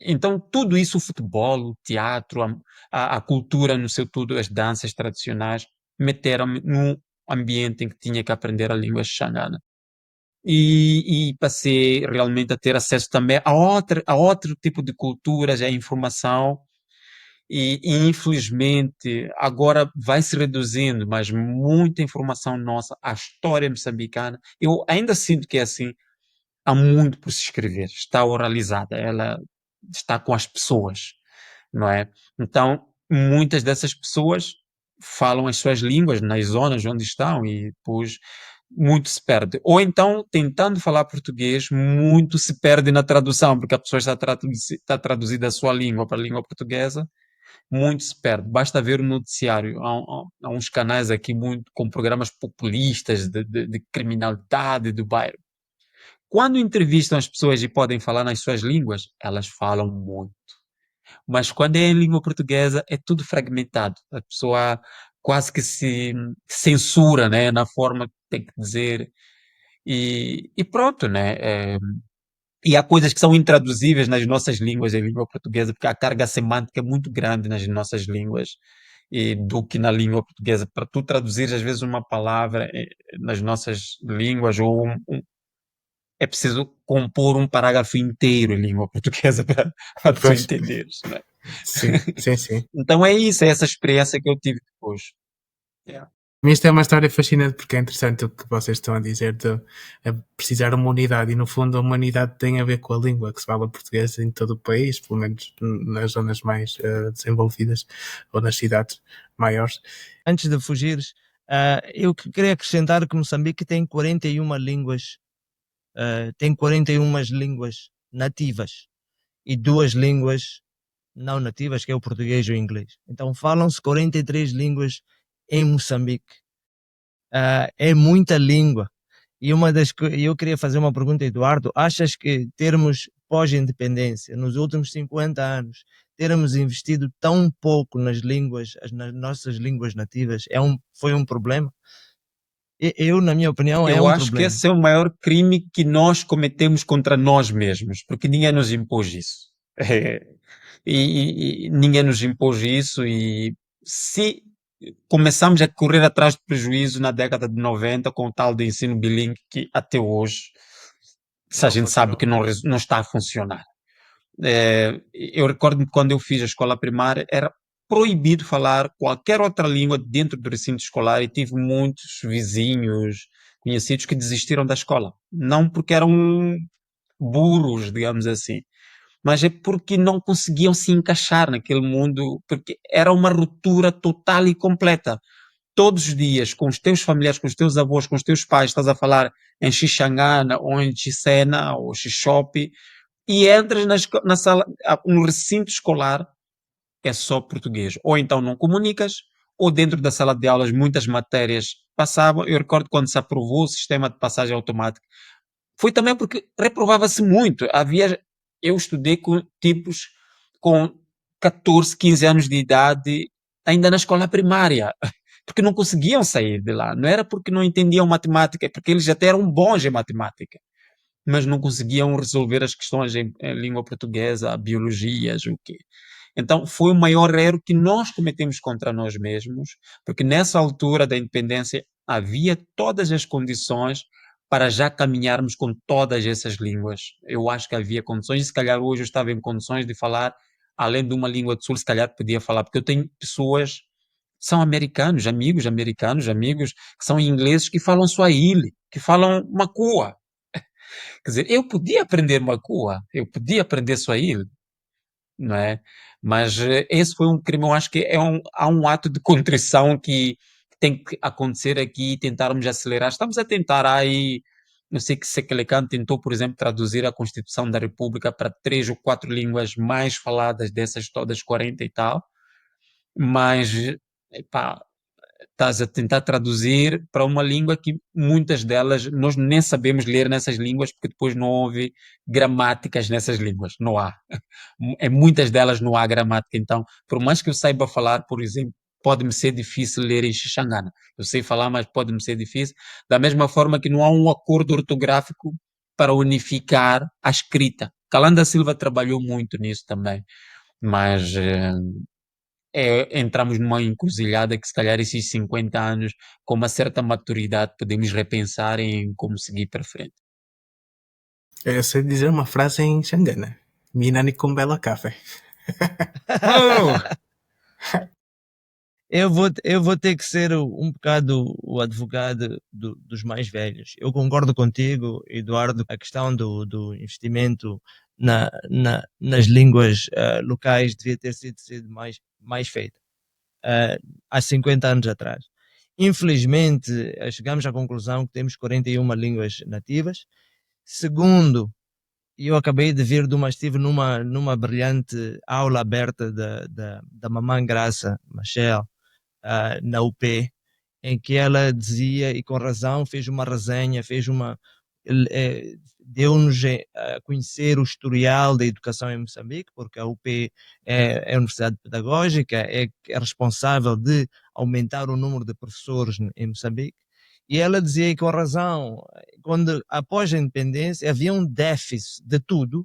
A: então tudo isso, o futebol, o teatro, a cultura no seu tudo, as danças tradicionais, meteram-me num ambiente em que tinha que aprender a língua xangana. E passei realmente a ter acesso também a outro tipo de culturas, a informação, e infelizmente agora vai se reduzindo, mas muita informação nossa, a história moçambicana, eu ainda sinto que é assim, há muito por se escrever, está oralizada, ela está com as pessoas, não é? Então, muitas dessas pessoas falam as suas línguas nas zonas onde estão e depois muito se perde. Ou então, tentando falar português, muito se perde na tradução, porque a pessoa está traduzida a sua língua para a língua portuguesa, muito se perde. Basta ver o noticiário. Há uns canais aqui muito com programas populistas de criminalidade do bairro. Quando entrevistam as pessoas e podem falar nas suas línguas, elas falam muito. Mas quando é em língua portuguesa, é tudo fragmentado. A pessoa quase que se censura, né, na forma que tem que dizer. E pronto, né? E há coisas que são intraduzíveis nas nossas línguas, em língua portuguesa, porque a carga semântica é muito grande nas nossas línguas do que na língua portuguesa. Para tu traduzir, às vezes, uma palavra nas nossas línguas, é preciso compor um parágrafo inteiro em língua portuguesa para tu
C: Pois,
A: entenderes, não é?
C: sim, sim, sim.
A: Então é isso, é essa experiência que eu tive depois. Yeah.
C: Mas isto é uma história fascinante porque é interessante o que vocês estão a dizer de precisar de uma unidade e no fundo a humanidade tem a ver com a língua que se fala português em todo o país, pelo menos nas zonas mais desenvolvidas ou nas cidades maiores.
D: Antes de fugires, eu queria acrescentar que Moçambique tem 41 línguas, tem 41 línguas nativas e 2 línguas não nativas, que é o português e o inglês. Então falam-se 43 línguas em Moçambique. É muita língua. E eu queria fazer uma pergunta, Eduardo. Achas que termos pós-independência, nos últimos 50 anos, termos investido tão pouco nas nossas línguas nativas, foi um problema? Eu, na minha opinião, é
A: Eu
D: um
A: acho que
D: problema.
A: esse é o maior crime que nós cometemos contra nós mesmos, porque ninguém nos impôs isso. E ninguém nos impôs isso, e se começamos a correr atrás de prejuízo na década de 90 com o tal de ensino bilíngue que até hoje, se a
D: Não
A: gente sabe que
D: funcionou.
A: não está a funcionar. Eu recordo-me que quando eu fiz a escola primária era proibido falar qualquer outra língua dentro do recinto escolar, e tive muitos vizinhos, conhecidos, que desistiram da escola. Não porque eram burros, digamos assim, mas é porque não conseguiam se encaixar naquele mundo, porque era uma ruptura total e completa. Todos os dias, com os teus familiares, com os teus avós, com os teus pais, estás a falar em Xixangana, ou em Xicena, ou Xixope, e entras na sala, no recinto escolar, é só português. Ou então não comunicas, ou dentro da sala de aulas muitas matérias passavam. Eu recordo quando se aprovou o sistema de passagem automática, foi também porque reprovava-se muito. Eu estudei com tipos com 14, 15 anos de idade, ainda na escola primária, porque não conseguiam sair de lá. Não era porque não entendiam matemática, é porque eles até eram bons em matemática, mas não conseguiam resolver as questões em língua portuguesa, biologias, o quê. Então, foi o maior erro que nós cometemos contra nós mesmos, porque nessa altura da independência havia todas as condições para já caminharmos com todas essas línguas. Eu acho que havia condições, e se calhar hoje eu estava em condições de falar, além de uma língua de sul, se calhar podia falar, porque eu tenho pessoas que são americanos, amigos que são ingleses, que falam Swahili, que falam Makua. Quer dizer, eu podia aprender Makua, eu podia aprender Swahili, não é? Mas esse foi um crime, eu acho que há um ato de contrição que tem que acontecer aqui e tentarmos acelerar. Estamos a tentar aí, não sei que Sekelekan tentou, por exemplo, traduzir a Constituição da República para 3 ou 4 línguas mais faladas dessas todas 40 e tal, mas, epá, estás a tentar traduzir para uma língua que muitas delas nós nem sabemos ler nessas línguas, porque depois não houve gramáticas nessas línguas, não há. Em muitas delas não há gramática, então, por mais que eu saiba falar, por exemplo, pode-me ser difícil ler em Xixangana. Eu sei falar, mas pode-me ser difícil. Da mesma forma que não há um acordo ortográfico para unificar a escrita. Calanda Silva trabalhou muito nisso também, mas entramos numa encruzilhada que se calhar esses 50 anos, com uma certa maturidade, podemos repensar em como seguir para frente.
C: Eu sei dizer uma frase em Xangana. Minani Kumbela Café.
A: Oh!
D: Eu vou ter que ser um bocado o advogado dos mais velhos. Eu concordo contigo, Eduardo, a questão do investimento nas línguas locais devia ter sido mais feita há 50 anos atrás. Infelizmente, chegamos à conclusão que temos 41 línguas nativas. Segundo, eu acabei de vir estive numa brilhante aula aberta da mamãe Graça Machel, na UP, em que ela dizia, e com razão, fez uma resenha, deu-nos a conhecer o historial da educação em Moçambique, porque a UP é a Universidade Pedagógica, é responsável de aumentar o número de professores em Moçambique, e ela dizia, e com razão, quando após a independência havia um déficit de tudo,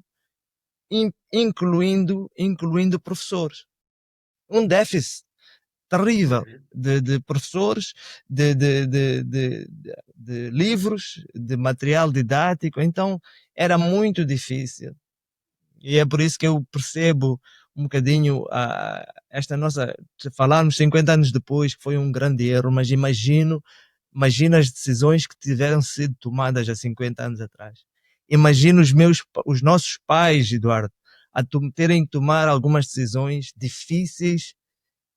D: incluindo professores. Um déficit terrível de professores, de livros, de material didático, então era muito difícil. E é por isso que eu percebo um bocadinho esta nossa, falarmos 50 anos depois que foi um grande erro, mas imagina as decisões que tiveram sido tomadas há 50 anos atrás. Imagina os nossos pais, Eduardo, terem que tomar algumas decisões difíceis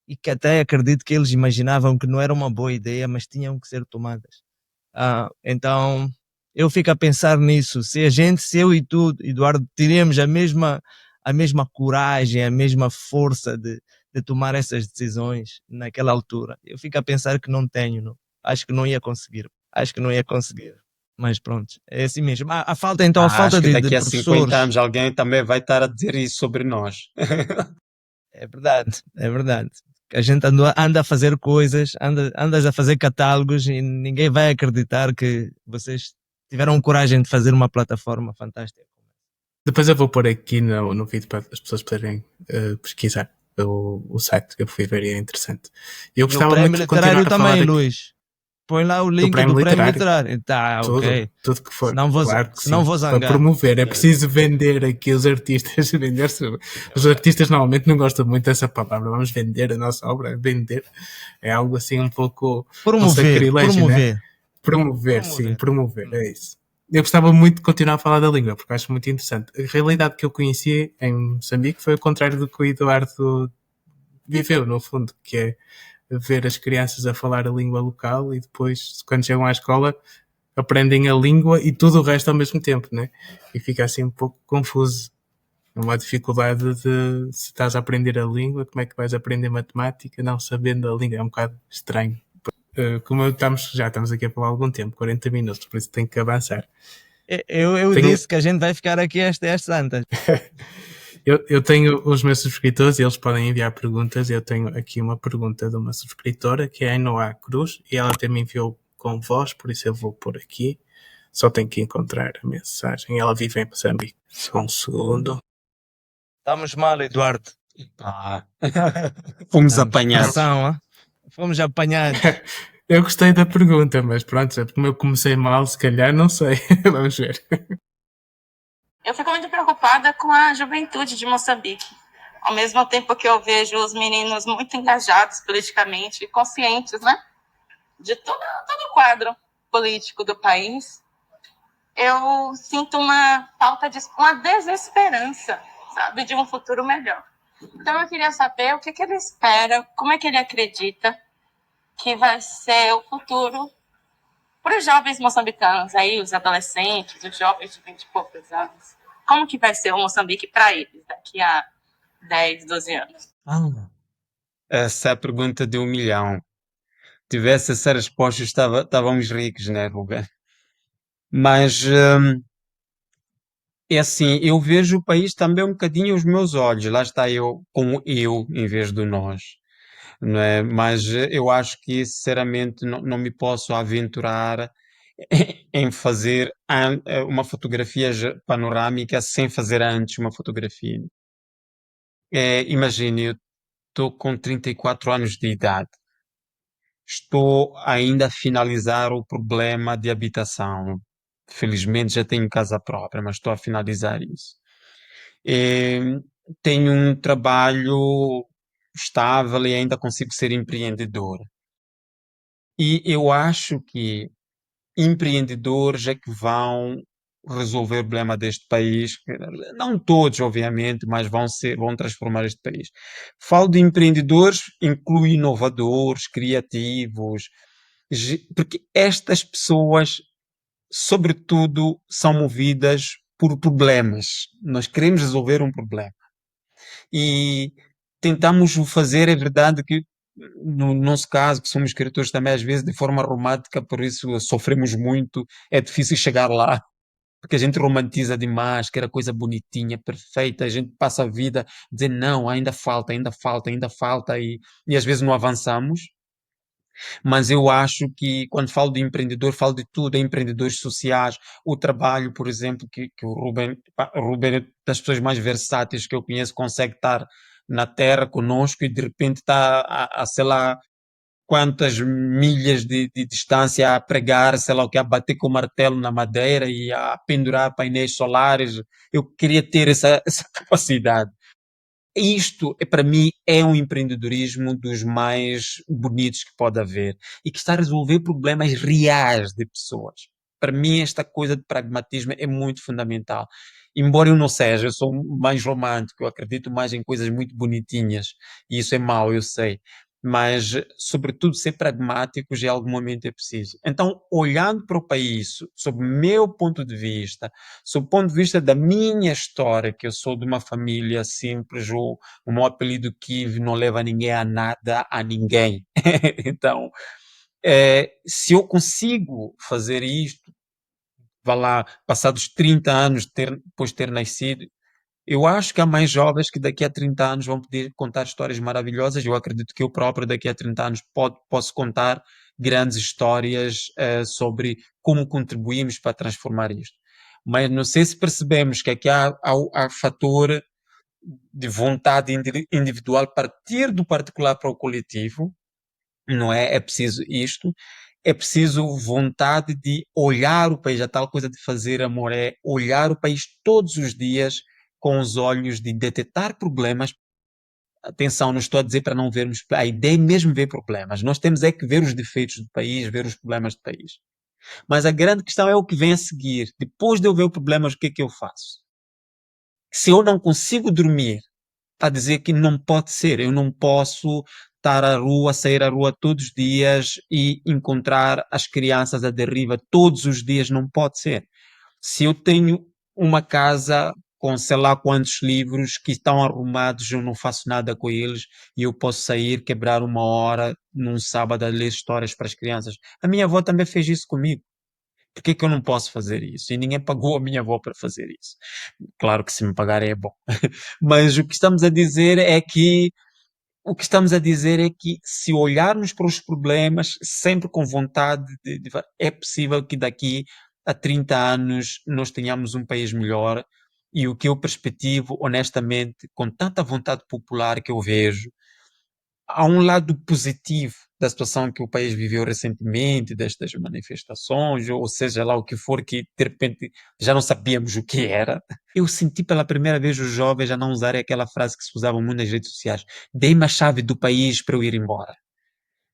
D: e que até acredito que eles imaginavam que não era uma boa ideia, mas tinham que ser tomadas. Então, Eu fico a pensar nisso. Se eu e tu, Eduardo, teríamos a mesma coragem, a mesma força de tomar essas decisões naquela altura. Eu fico a pensar que não tenho, não. Acho que não ia conseguir. Acho que não ia conseguir. Mas pronto, é assim mesmo. A falta, então, a
A: Acho
D: falta
A: que
D: de
A: daqui a 50
D: professores.
A: anos alguém também vai estar a dizer isso sobre nós.
D: É verdade, é verdade. A gente anda a fazer coisas, andas a fazer catálogos e ninguém vai acreditar que vocês tiveram coragem de fazer uma plataforma fantástica.
C: Depois eu vou pôr aqui no vídeo para as pessoas poderem pesquisar o site que eu fui ver e é interessante. Eu
D: E o
C: gostava
D: prémio
C: muito de continuar
D: literário
C: a falar
D: também,
C: daqui
D: Luís. Põe lá o
C: do
D: link
C: prémio
D: do prémio
C: literário.
D: literário. Tá, ok.
C: Tudo que for, claro que
D: Senão
C: sim,
D: vou
C: para
D: zangar.
C: promover. É
D: Ok.
C: preciso vender aqui os artistas. Os artistas normalmente não gostam muito dessa palavra. Vamos vender a nossa obra. Vender é algo assim um pouco um
D: Promover,
C: sacrilégio, né?
D: promover.
C: Promover, sim, promover,
D: Hum.
C: é isso. Eu gostava muito de continuar a falar da língua, porque acho muito interessante. A realidade que eu conheci em Moçambique foi o contrário do que o Eduardo viveu, no fundo, que é ver as crianças a falar a língua local e depois, quando chegam à escola, aprendem a língua e tudo o resto ao mesmo tempo, né? E fica assim um pouco confuso. É uma dificuldade de, se estás a aprender a língua, como é que vais aprender matemática não sabendo a língua? É um bocado estranho. Como já estamos aqui a falar há algum tempo, 40 minutos, por isso tenho que avançar.
D: Eu
C: Tenho,
D: disse que a gente vai ficar aqui às tantas.
C: eu tenho os meus subscritores e eles podem enviar perguntas. Eu tenho aqui uma pergunta de uma subscritora que é a Noa Cruz e ela até me enviou com voz, por isso eu vou pôr aqui. Só tenho que encontrar a mensagem. Ela vive em Moçambique. Só um segundo.
D: Estamos mal, Eduardo.
A: Ah, fomos
D: Estamos.
A: apanhados.
D: Pressão, hein? Fomos apanhados.
C: Eu gostei da pergunta, mas pronto, como eu comecei mal, se calhar, não sei. Vamos ver.
E: Eu fico muito preocupada com a juventude de Moçambique. Ao mesmo tempo que eu vejo os meninos muito engajados politicamente e conscientes, né, de todo o quadro político do país, eu sinto uma falta de uma desesperança, sabe, de um futuro melhor. Então eu queria saber o que ele espera, como é que ele acredita que vai ser o futuro para os jovens moçambicanos, aí, os adolescentes, os jovens de 20 e poucos anos. Como que vai ser o Moçambique para eles daqui a 10, 12 anos?
A: Essa é a pergunta de 1 milhão. Tivesse essa resposta, estávamos ricos, né, Ruben? Mas é assim, eu vejo o país também um bocadinho aos meus olhos. Lá está eu com o eu em vez do nós, não é? Mas eu acho que, sinceramente, não me posso aventurar em fazer uma fotografia panorâmica sem fazer antes uma fotografia. Imagine, eu estou com 34 anos de idade. Estou ainda a finalizar o problema de habitação. Felizmente já tenho casa própria, mas estou a finalizar isso. Eh, Tenho um trabalho estável e ainda consigo ser empreendedor. E eu acho que empreendedores é que vão resolver o problema deste país. Não todos, obviamente, mas vão transformar este país. Falo de empreendedores, inclui inovadores, criativos, porque estas pessoas, sobretudo, são movidas por problemas. Nós queremos resolver um problema. E tentamos o fazer, é verdade que no nosso caso, que somos escritores também, às vezes de forma romântica, por isso sofremos muito, é difícil chegar lá, porque a gente romantiza demais, que era coisa bonitinha, perfeita, a gente passa a vida a dizer não, ainda falta, ainda falta, ainda falta, e às vezes não avançamos. Mas eu acho que quando falo de empreendedor, falo de tudo, é empreendedores sociais, o trabalho, por exemplo, que o Ruben, pá, o Ruben é das pessoas mais versáteis que eu conheço, consegue estar na terra conosco e de repente está sei lá, quantas milhas de distância a pregar, sei lá o que, a bater com o martelo na madeira e a pendurar painéis solares. Eu queria ter essa capacidade. Isto, para mim, é um empreendedorismo dos mais bonitos que pode haver e que está a resolver problemas reais de pessoas. Para mim, esta coisa de pragmatismo é muito fundamental. Embora eu não seja, eu sou mais romântico, eu acredito mais em coisas muito bonitinhas e isso é mau, eu sei. mas, sobretudo, ser pragmáticos em algum momento é preciso. Então, olhando para o país, sob o meu ponto de vista, sob o ponto de vista da minha história, que eu sou de uma família simples, o meu apelido Kiv não leva ninguém a nada, a ninguém. Então, se eu consigo fazer isto, vá lá, passados 30 anos depois de ter nascido, eu acho que há mais jovens que daqui a 30 anos vão poder contar histórias maravilhosas. Eu acredito que eu próprio, daqui a 30 anos, posso contar grandes histórias sobre como contribuímos para transformar isto. Mas não sei se percebemos que aqui há fator de vontade individual, partir do particular para o coletivo, não é? É preciso isto. É preciso vontade de olhar o país, a tal coisa de fazer amor, é olhar o país todos os dias com os olhos de detectar problemas. Atenção, não estou a dizer para não vermos, a ideia é mesmo ver problemas. Nós temos é que ver os defeitos do país, ver os problemas do país. Mas a grande questão é o que vem a seguir. Depois de eu ver os problemas, o que é que eu faço? Se eu não consigo dormir, a dizer que não pode ser. Eu não posso estar à rua, sair à rua todos os dias e encontrar as crianças à deriva todos os dias. Não pode ser. Se eu tenho uma casa com sei lá quantos livros que estão arrumados, eu não faço nada com eles e eu posso sair, quebrar uma hora num sábado a ler histórias para as crianças. A minha avó também fez isso comigo. Por que que eu não posso fazer isso? E ninguém pagou a minha avó para fazer isso. Claro que se me pagarem é bom. Mas o que estamos a dizer é que se olharmos para os problemas sempre com vontade é possível que daqui a 30 anos nós tenhamos um país melhor. E o que eu perspectivo, honestamente, com tanta vontade popular que eu vejo, há um lado positivo da situação que o país viveu recentemente, destas manifestações, ou seja lá o que for, que de repente já não sabíamos o que era. Eu senti pela primeira vez os jovens a não usarem aquela frase que se usava muito nas redes sociais: dê-me a chave do país para eu ir embora.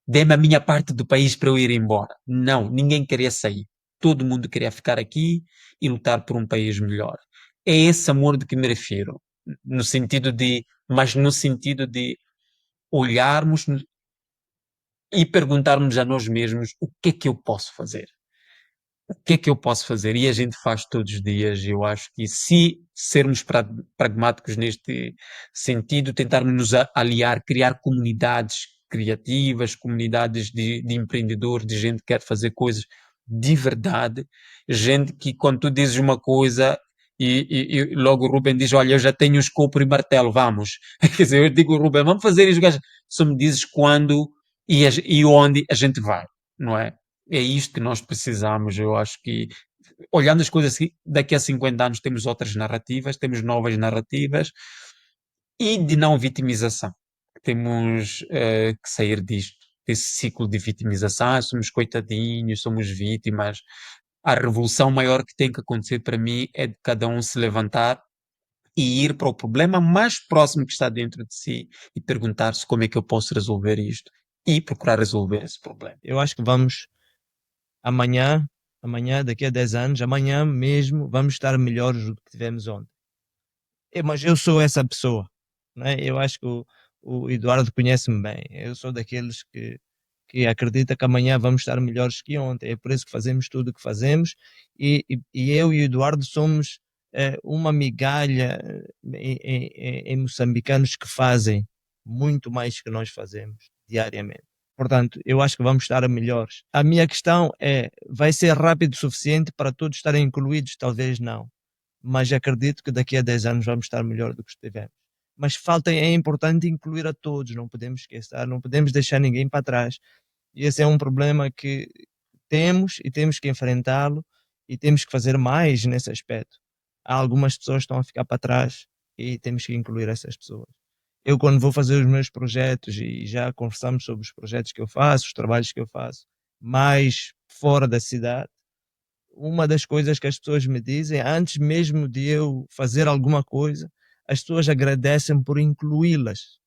A: Dê-me a minha parte do país para eu ir embora. Não, ninguém queria sair. Todo mundo queria ficar aqui e lutar por um país melhor. É esse amor de que me refiro. No sentido de, mas no sentido de olharmos e perguntarmos a nós mesmos o que é que eu posso fazer? O que é que eu posso fazer? E a gente faz todos os dias. Eu acho que se sermos pragmáticos neste sentido, tentarmos nos aliar, criar comunidades criativas, comunidades de empreendedores, de gente que quer fazer coisas de verdade, gente que quando tu dizes uma coisa e logo o Ruben diz, olha, eu já tenho o escopo e martelo, vamos. Quer dizer, eu digo, Ruben, vamos fazer isso, gajo, só me dizes quando e onde a gente vai, não é? É isto que nós precisamos. Eu acho que, olhando as coisas assim, daqui a 50 anos temos outras narrativas, temos novas narrativas e de não vitimização. Temos que sair disto, desse ciclo de vitimização. Ah, somos coitadinhos, somos vítimas. A revolução maior que tem que acontecer para mim é de cada um se levantar e ir para o problema mais próximo que está dentro de si e perguntar-se como é que eu posso resolver isto e procurar resolver esse problema.
D: Eu acho que vamos amanhã, daqui a 10 anos, amanhã mesmo, vamos estar melhores do que tivemos ontem. Mas eu sou essa pessoa, né? Eu acho que o Eduardo conhece-me bem. Eu sou daqueles que acredita que amanhã vamos estar melhores que ontem. É por isso que fazemos tudo o que fazemos e eu e o Eduardo somos uma migalha em moçambicanos que fazem muito mais que nós fazemos diariamente. Portanto, eu acho que vamos estar melhores. A minha questão é, vai ser rápido o suficiente para todos estarem incluídos? Talvez não. Mas acredito que daqui a 10 anos vamos estar melhor do que estivemos. Mas é importante incluir a todos, não podemos esquecer, não podemos deixar ninguém para trás. E esse é um problema que temos e temos que enfrentá-lo e temos que fazer mais nesse aspecto. Há algumas pessoas que estão a ficar para trás e temos que incluir essas pessoas. Eu, quando vou fazer os meus projetos, e já conversamos sobre os projetos que eu faço, os trabalhos que eu faço, mais fora da cidade, uma das coisas que as pessoas me dizem, antes mesmo de eu fazer alguma coisa, as pessoas agradecem por incluí-las.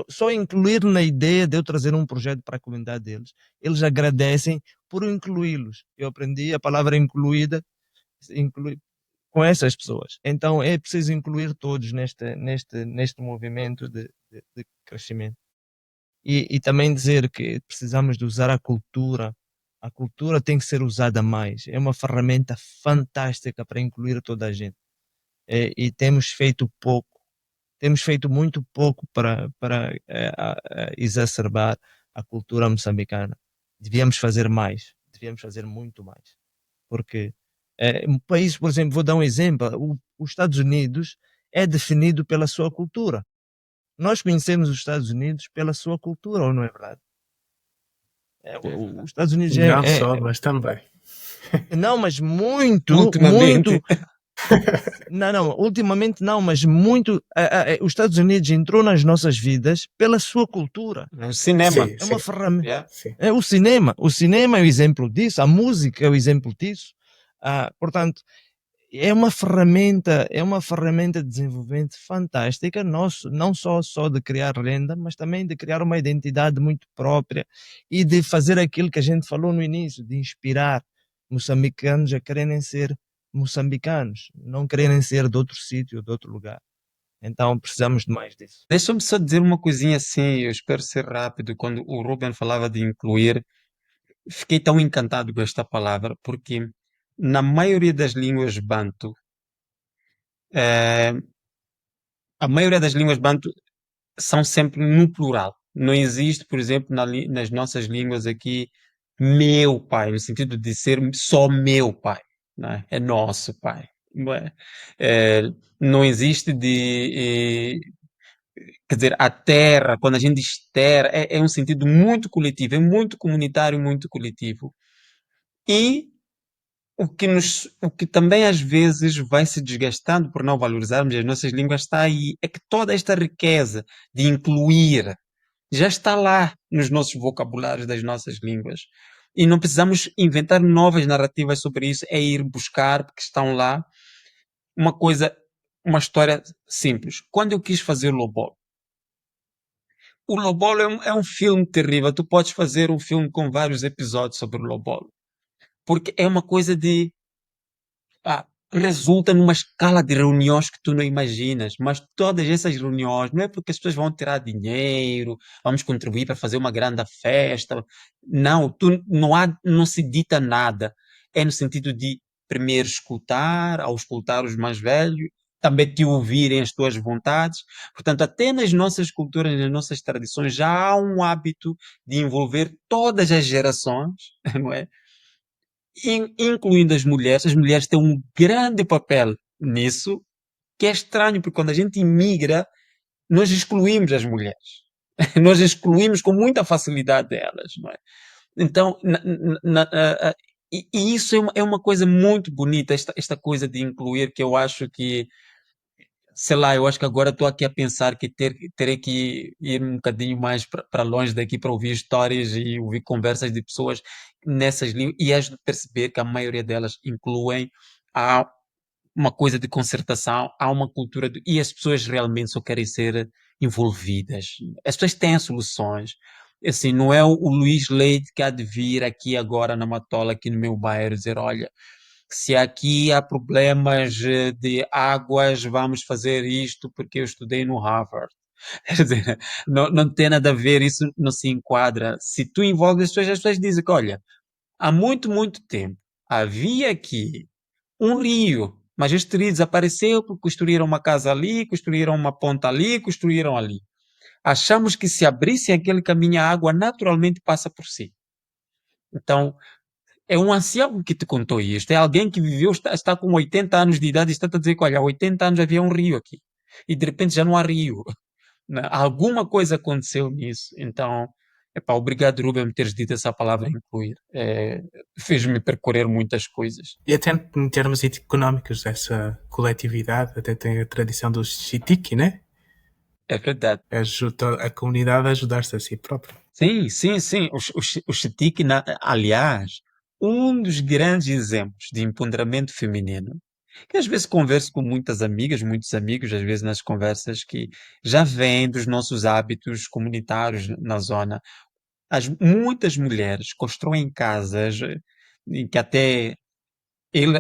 D: Só incluir na ideia de eu trazer um projeto para a comunidade deles, eles agradecem por incluí-los. Eu aprendi a palavra incluir com essas pessoas. Então é preciso incluir todos neste movimento de crescimento. E também dizer que precisamos de usar a cultura. A cultura tem que ser usada mais. É uma ferramenta fantástica para incluir toda a gente. E temos feito pouco. Temos feito muito pouco para exacerbar a cultura moçambicana. Devíamos fazer mais. Devíamos fazer muito mais. Porque um país, por exemplo, vou dar um exemplo. Os Estados Unidos é definido pela sua cultura. Nós conhecemos os Estados Unidos pela sua cultura, ou não é verdade?
A: É verdade.
D: Os Estados Unidos
C: Não só, mas também.
D: não, mas muito,
A: Ultimamente,
D: muito. Não, ultimamente não, mas muito. Os Estados Unidos entrou nas nossas vidas pela sua cultura.
A: o cinema.
C: Sim,
D: É uma
C: sim,
D: ferramenta.
A: Yeah.
C: sim.
D: É o cinema. O cinema é o exemplo disso. A música é o exemplo disso. Portanto, é uma ferramenta de desenvolvimento fantástica, não só de criar renda, mas também de criar uma identidade muito própria e de fazer aquilo que a gente falou no início, de inspirar moçambicanos a quererem ser moçambicanos, não quererem ser de outro sítio, de outro lugar. Então precisamos de mais disso.
A: Deixa-me só dizer uma coisinha assim, eu espero ser rápido. Quando o Ruben falava de incluir, fiquei tão encantado com esta palavra, porque na maioria das línguas banto, eh, a maioria das línguas banto são sempre no plural. Não existe, por exemplo, nas nossas línguas aqui, meu pai, no sentido de ser só meu pai, não é? É nosso pai. Não é? Eh, não existe quer dizer, a terra, quando a gente diz terra, é um sentido muito coletivo, é muito comunitário, muito coletivo. E o que também às vezes vai se desgastando por não valorizarmos as nossas línguas está aí, é que toda esta riqueza de incluir já está lá nos nossos vocabulários das nossas línguas. E não precisamos inventar novas narrativas sobre isso, é ir buscar, porque estão lá. Uma coisa, uma história simples. Quando eu quis fazer Lobol, o Lobolo é um filme terrível. Tu podes fazer um filme com vários episódios sobre o Lobolo. Porque é uma coisa de. Resulta numa escala de reuniões que tu não imaginas. Mas todas essas reuniões, não é porque as pessoas vão tirar dinheiro, vamos contribuir para fazer uma grande festa. Não, não se dita nada. É no sentido de primeiro escutar, ao escutar os mais velhos, também te ouvirem as tuas vontades. Portanto, até nas nossas culturas, nas nossas tradições, já há um hábito de envolver todas as gerações, não é? Incluindo as mulheres têm um grande papel nisso, que é estranho, porque quando a gente imigra, nós excluímos as mulheres. Nós excluímos com muita facilidade elas, não é? Então, e isso é uma coisa muito bonita, esta coisa de incluir, que eu acho que sei lá, eu acho que agora estou aqui a pensar que terei que ir um bocadinho mais para longe daqui para ouvir histórias e ouvir conversas de pessoas nessas línguas e has de perceber que a maioria delas incluem há uma coisa de concertação, há uma cultura e as pessoas realmente só querem ser envolvidas. As pessoas têm soluções. Assim, não é o Luís Leite que há de vir aqui agora na Matola, aqui no meu bairro, dizer, olha, se aqui há problemas de águas, vamos fazer isto porque eu estudei no Harvard. Quer dizer, não tem nada a ver, isso não se enquadra. Se tu envolves as pessoas dizem que, olha, há muito, muito tempo havia aqui um rio, mas este rio desapareceu porque construíram uma casa ali, construíram uma ponta ali, construíram ali. Achamos que se abrissem aquele caminho, a água naturalmente passa por si. Então, é um ancião que te contou isto. É alguém que viveu, está com 80 anos de idade e está a dizer que, olha, há 80 anos havia um rio aqui. E de repente já não há rio. Né? Alguma coisa aconteceu nisso. Então, epá, obrigado, Ruben, por teres dito essa palavra incluir. Fez-me percorrer muitas coisas.
C: E até em termos económicos, essa coletividade até tem a tradição do Shitiki, né?
A: É verdade.
C: Ajuda a comunidade a ajudar-se a si própria.
A: Sim, sim, sim. O Chitiki, aliás, um dos grandes exemplos de empoderamento feminino, que às vezes converso com muitas amigas, muitos amigos, às vezes nas conversas, que já vêm dos nossos hábitos comunitários na zona. Muitas mulheres constroem casas em que até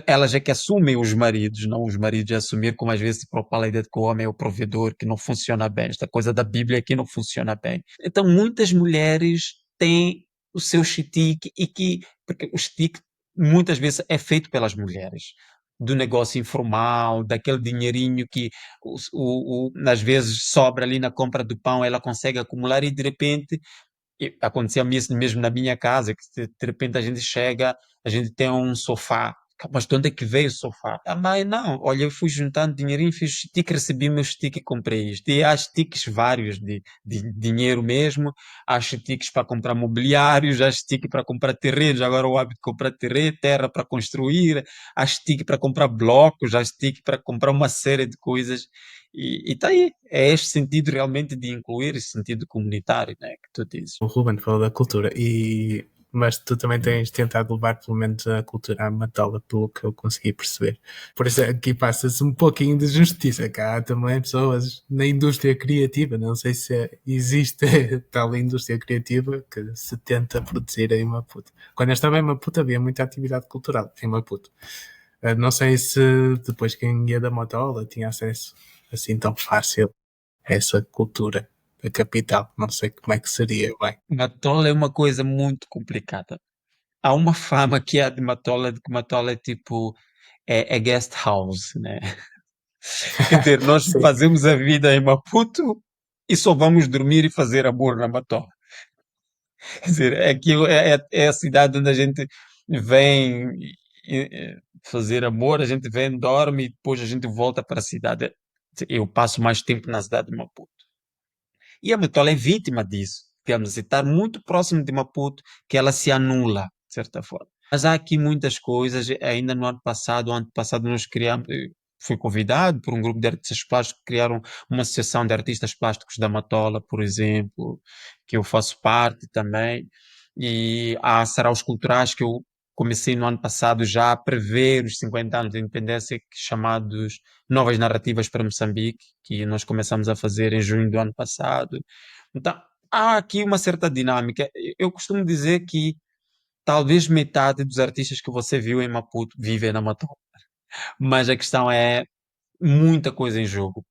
A: Elas é que assumem os maridos, não os maridos a assumir, como às vezes se propala a ideia de que o homem é o provedor, que não funciona bem. Esta coisa da Bíblia aqui não funciona bem. Então, muitas mulheres têm o seu chitique porque o chitique muitas vezes é feito pelas mulheres. Do negócio informal, daquele dinheirinho que às vezes sobra ali na compra do pão, ela consegue acumular e de repente acontecia isso mesmo na minha casa, que de repente a gente chega, a gente tem um sofá. Mas de onde é que veio o sofá? Ah, mãe, não. Olha, eu fui juntando dinheirinho, fiz stick, recebi meu stick e comprei isto. E há sticks vários de dinheiro mesmo. Há sticks para comprar mobiliários, há stick para comprar terrenos. Agora o hábito de comprar terreno, terra para construir. Há stick para comprar blocos, há stick para comprar uma série de coisas. E tá aí. É este sentido realmente de incluir, esse sentido comunitário, né, que tu dizes.
C: O Ruben falou da cultura, mas tu também tens tentado levar pelo menos a cultura à matola, pelo que eu consegui perceber. Por isso aqui passa-se um pouquinho de justiça, cá há também pessoas na indústria criativa, não sei se existe tal indústria criativa que se tenta produzir em Maputo. Quando eu estava em Maputo havia muita atividade cultural em Maputo. Não sei se depois quem ia da matola tinha acesso assim tão fácil a essa cultura da capital. Não sei como é que seria, bem.
A: Matola é uma coisa muito complicada. Há uma fama que há de Matola, de que Matola é tipo, é guest house, né? Quer dizer, nós
C: Sim.
A: fazemos a vida em Maputo e só vamos dormir e fazer amor na Matola. Quer dizer, aquilo é a cidade onde a gente vem fazer amor, a gente vem, dorme e depois a gente volta para a cidade. Eu passo mais tempo na cidade de Maputo. E a Matola é vítima disso. Digamos assim, estar muito próximo de Maputo, que ela se anula, de certa forma. Mas há aqui muitas coisas. Ainda no ano passado nós criamos, fui convidado por um grupo de artistas plásticos que criaram uma associação de artistas plásticos da Matola, por exemplo, que eu faço parte também. E há saraus culturais que eu comecei no ano passado já a prever os 50 anos de independência, chamados Novas Narrativas para Moçambique, que nós começamos a fazer em junho do ano passado. Então, há aqui uma certa dinâmica. Eu costumo dizer que talvez metade dos artistas que você viu em Maputo vivem na Matola, mas a questão é muita coisa em jogo.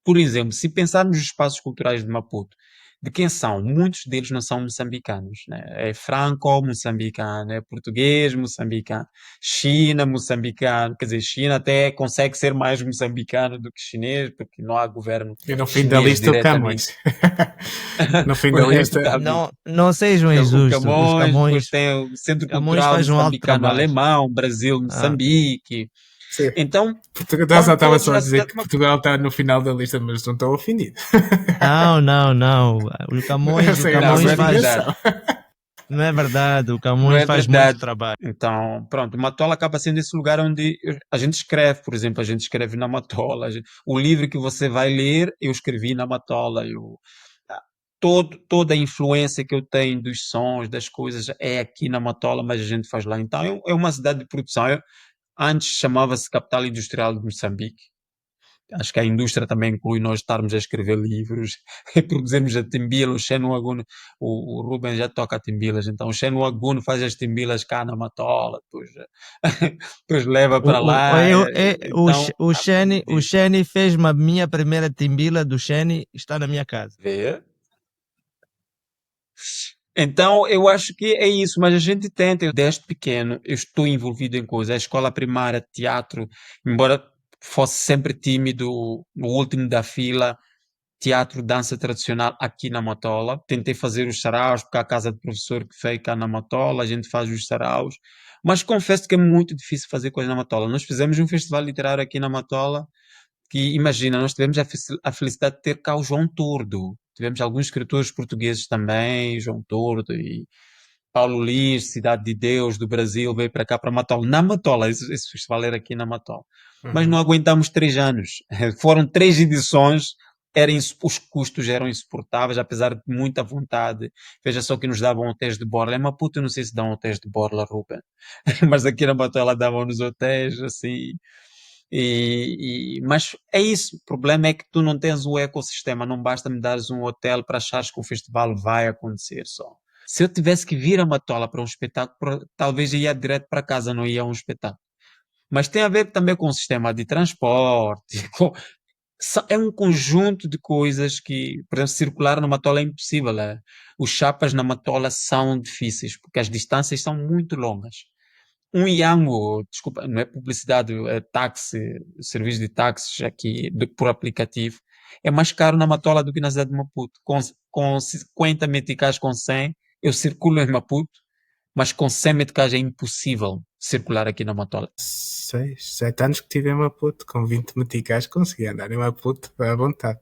A: Por exemplo, se pensarmos nos espaços culturais de Maputo, de quem são? Muitos deles não são moçambicanos, né? É franco-moçambicano, é português moçambicano, China moçambicano, quer dizer, China até consegue ser mais moçambicano do que chinês, porque não há governo
C: E no fim da
A: chinês
C: lista o
A: diretamente.
C: Camões. No fim da lista.
D: Não sejam
A: O
D: injustos. Os
A: Camões, depois
D: Camões,
A: tem o Centro
D: Camões
A: Cultural
D: faz um alto trabalho.
A: Moçambicano-Alemão, Brasil,
D: Ah,
A: Moçambique.
C: Sim.
A: Então,
C: Portugal
A: estão
C: estava
A: todos
C: só a
A: na
C: dizer
A: cidade
C: que
A: de Maputo.
C: Portugal está no final da lista, mas não estou ofendido.
D: não. O Camões, o
C: Sei,
A: Não,
D: Camões
A: não é
D: faz.
A: verdade.
D: Não é verdade. O
A: Não
D: Camões
A: é
D: faz muito
A: verdade.
D: trabalho.
A: Então, pronto, Matola acaba sendo esse lugar onde a gente escreve, por exemplo, a gente escreve na Matola. O livro que você vai ler, eu escrevi na Matola. Ah, toda a influência que eu tenho dos sons, das coisas, é aqui na Matola, mas a gente faz lá. Então, é uma cidade de produção. Antes chamava-se Capital Industrial de Moçambique. Acho que a indústria também inclui nós estarmos a escrever livros e produzirmos a timbila, o Xeno Aguno, o Ruben já toca timbilas, então o Xeno Aguno faz as timbilas cá na Matola, depois, depois leva para lá, então,
D: O Sheni fez uma minha primeira timbila do Sheni, está na minha casa.
A: vê? Então, eu acho que é isso, mas a gente tenta. Eu, desde pequeno, eu estou envolvido em coisas. A escola primária, teatro, embora fosse sempre tímido, o último da fila, teatro, dança tradicional aqui na Matola. Tentei fazer os saraus, porque há a casa de professor que veio cá na Matola, a gente faz os saraus. Mas confesso que é muito difícil fazer coisa na Matola. Nós fizemos um festival literário aqui na Matola, que imagina, nós tivemos a felicidade de ter cá o João Tordo. Tivemos alguns escritores portugueses também, João Tordo e Paulo Lins, Cidade de Deus, do Brasil, veio para cá, para Matola. Na Matola, esse festival era aqui na Matola. Mas não aguentamos 3 anos. Foram 3 edições, os custos eram insuportáveis, apesar de muita vontade. Veja só que nos davam hotéis de borla. Em Maputo, eu não sei se dão hotéis de borla, Ruben. Mas aqui na Matola davam-nos hotéis, assim. Mas é isso. O problema é que tu não tens o ecossistema. Não basta me dares um hotel para achares que o festival vai acontecer só. Se eu tivesse que vir a Matola para um espetáculo, talvez ia direto para casa, não ia a um espetáculo. Mas tem a ver também com o sistema de transporte, é um conjunto de coisas que, por exemplo, circular na Matola é impossível. Os chapas na Matola são difíceis, porque as distâncias são muito longas. Um Yango, desculpa, não é publicidade, é táxi, serviço de táxis aqui por aplicativo, é mais caro na Matola do que na cidade de Maputo. Com 50 meticais, com 100, eu circulo em Maputo, mas com 100 meticais é impossível circular aqui na Matola.
C: 6, 7 anos que tive em Maputo, com 20 meticais consegui andar em Maputo à vontade.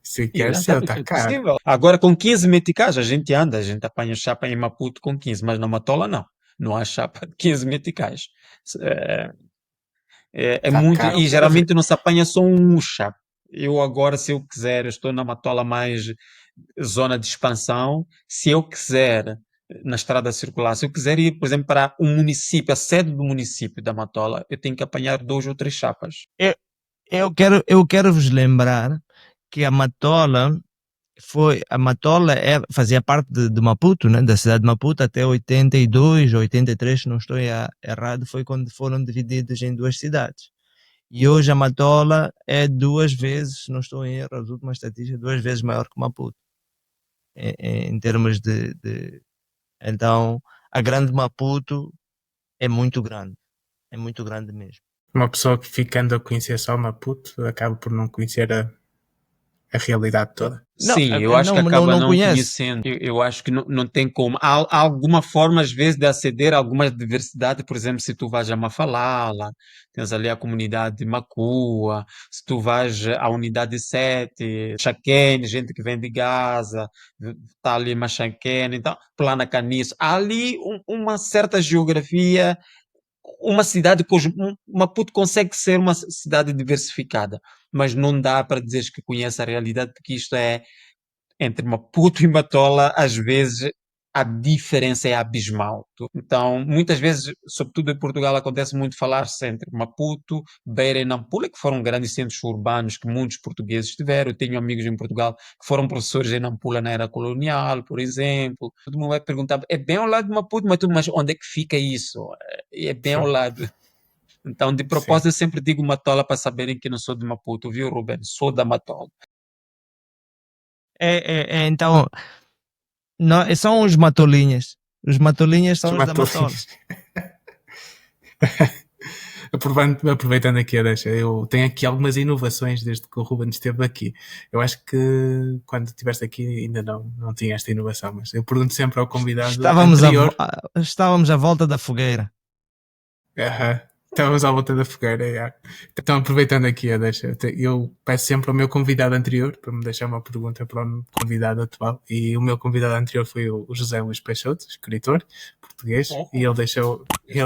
C: Se quer ser, está
A: É
C: caro.
A: possível. Agora com 15 meticais a gente anda, a gente apanha chapa em Maputo com 15, mas na Matola não. Não há chapa de 15 meticais. É, é
C: Está
A: muito,
C: caro.
A: e geralmente não se apanha só um chapa. Eu agora, se eu quiser, eu estou na Matola mais zona de expansão, se eu quiser, na estrada circular, se eu quiser ir, por exemplo, para um município, a sede do município da Matola, eu tenho que apanhar 2 ou 3 chapas.
D: Eu quero vos lembrar que a Matola fazia parte de Maputo, né, da cidade de Maputo até 82, 83, se não estou errado, foi quando foram divididos em duas cidades. E hoje a Matola é 2 vezes, se não estou em erro, as últimas estatísticas, 2 vezes maior que Maputo, em termos Então, a grande Maputo é muito grande mesmo.
C: Uma pessoa que ficando a conhecer só Maputo acaba por não conhecer a realidade toda.
D: Não,
A: Sim, eu acho que
D: não,
A: acaba
D: não
A: não
D: conhece.
A: conhecendo. Eu acho que não tem como. Há alguma forma, às vezes, de aceder a alguma diversidade. Por exemplo, se tu vais a Mafalala, tens ali a comunidade de Macua, se tu vais à unidade 7, Chaquene, gente que vem de Gaza, está ali Machaquene, então, Plana Caniço. Há ali uma certa geografia, uma cidade cujo Maputo consegue ser uma cidade diversificada, mas não dá para dizer que conhece a realidade, porque isto é entre Maputo e Matola, às vezes a diferença é abismal. Então, muitas vezes, sobretudo em Portugal, acontece muito falar-se entre Maputo, Beira e Nampula, que foram grandes centros urbanos que muitos portugueses tiveram. Eu tenho amigos em Portugal que foram professores em Nampula na era colonial, por exemplo. Todo mundo vai perguntar, é bem ao lado de Maputo, mas onde é que fica isso? É bem ao lado. Então, de propósito,
C: Sim.
A: eu sempre digo Matola para saberem que não sou de Maputo, viu, Ruben? Sou da Matola.
D: Então, não, são os matolinhas. Os matolinhas
C: Os
D: são os da Matola.
C: matolinhos. Aproveitando aqui a deixa, eu tenho aqui algumas inovações desde que o Ruben esteve aqui. Eu acho que quando estiveste aqui ainda não tinha esta inovação, mas eu pergunto sempre ao convidado anterior.
D: Estávamos à volta da fogueira.
C: Estávamos à volta da fogueira. Yeah. Então, aproveitando aqui a deixa, eu peço sempre ao meu convidado anterior para me deixar uma pergunta para o convidado atual. E o meu convidado anterior foi o José Luís Peixoto, escritor português, e ele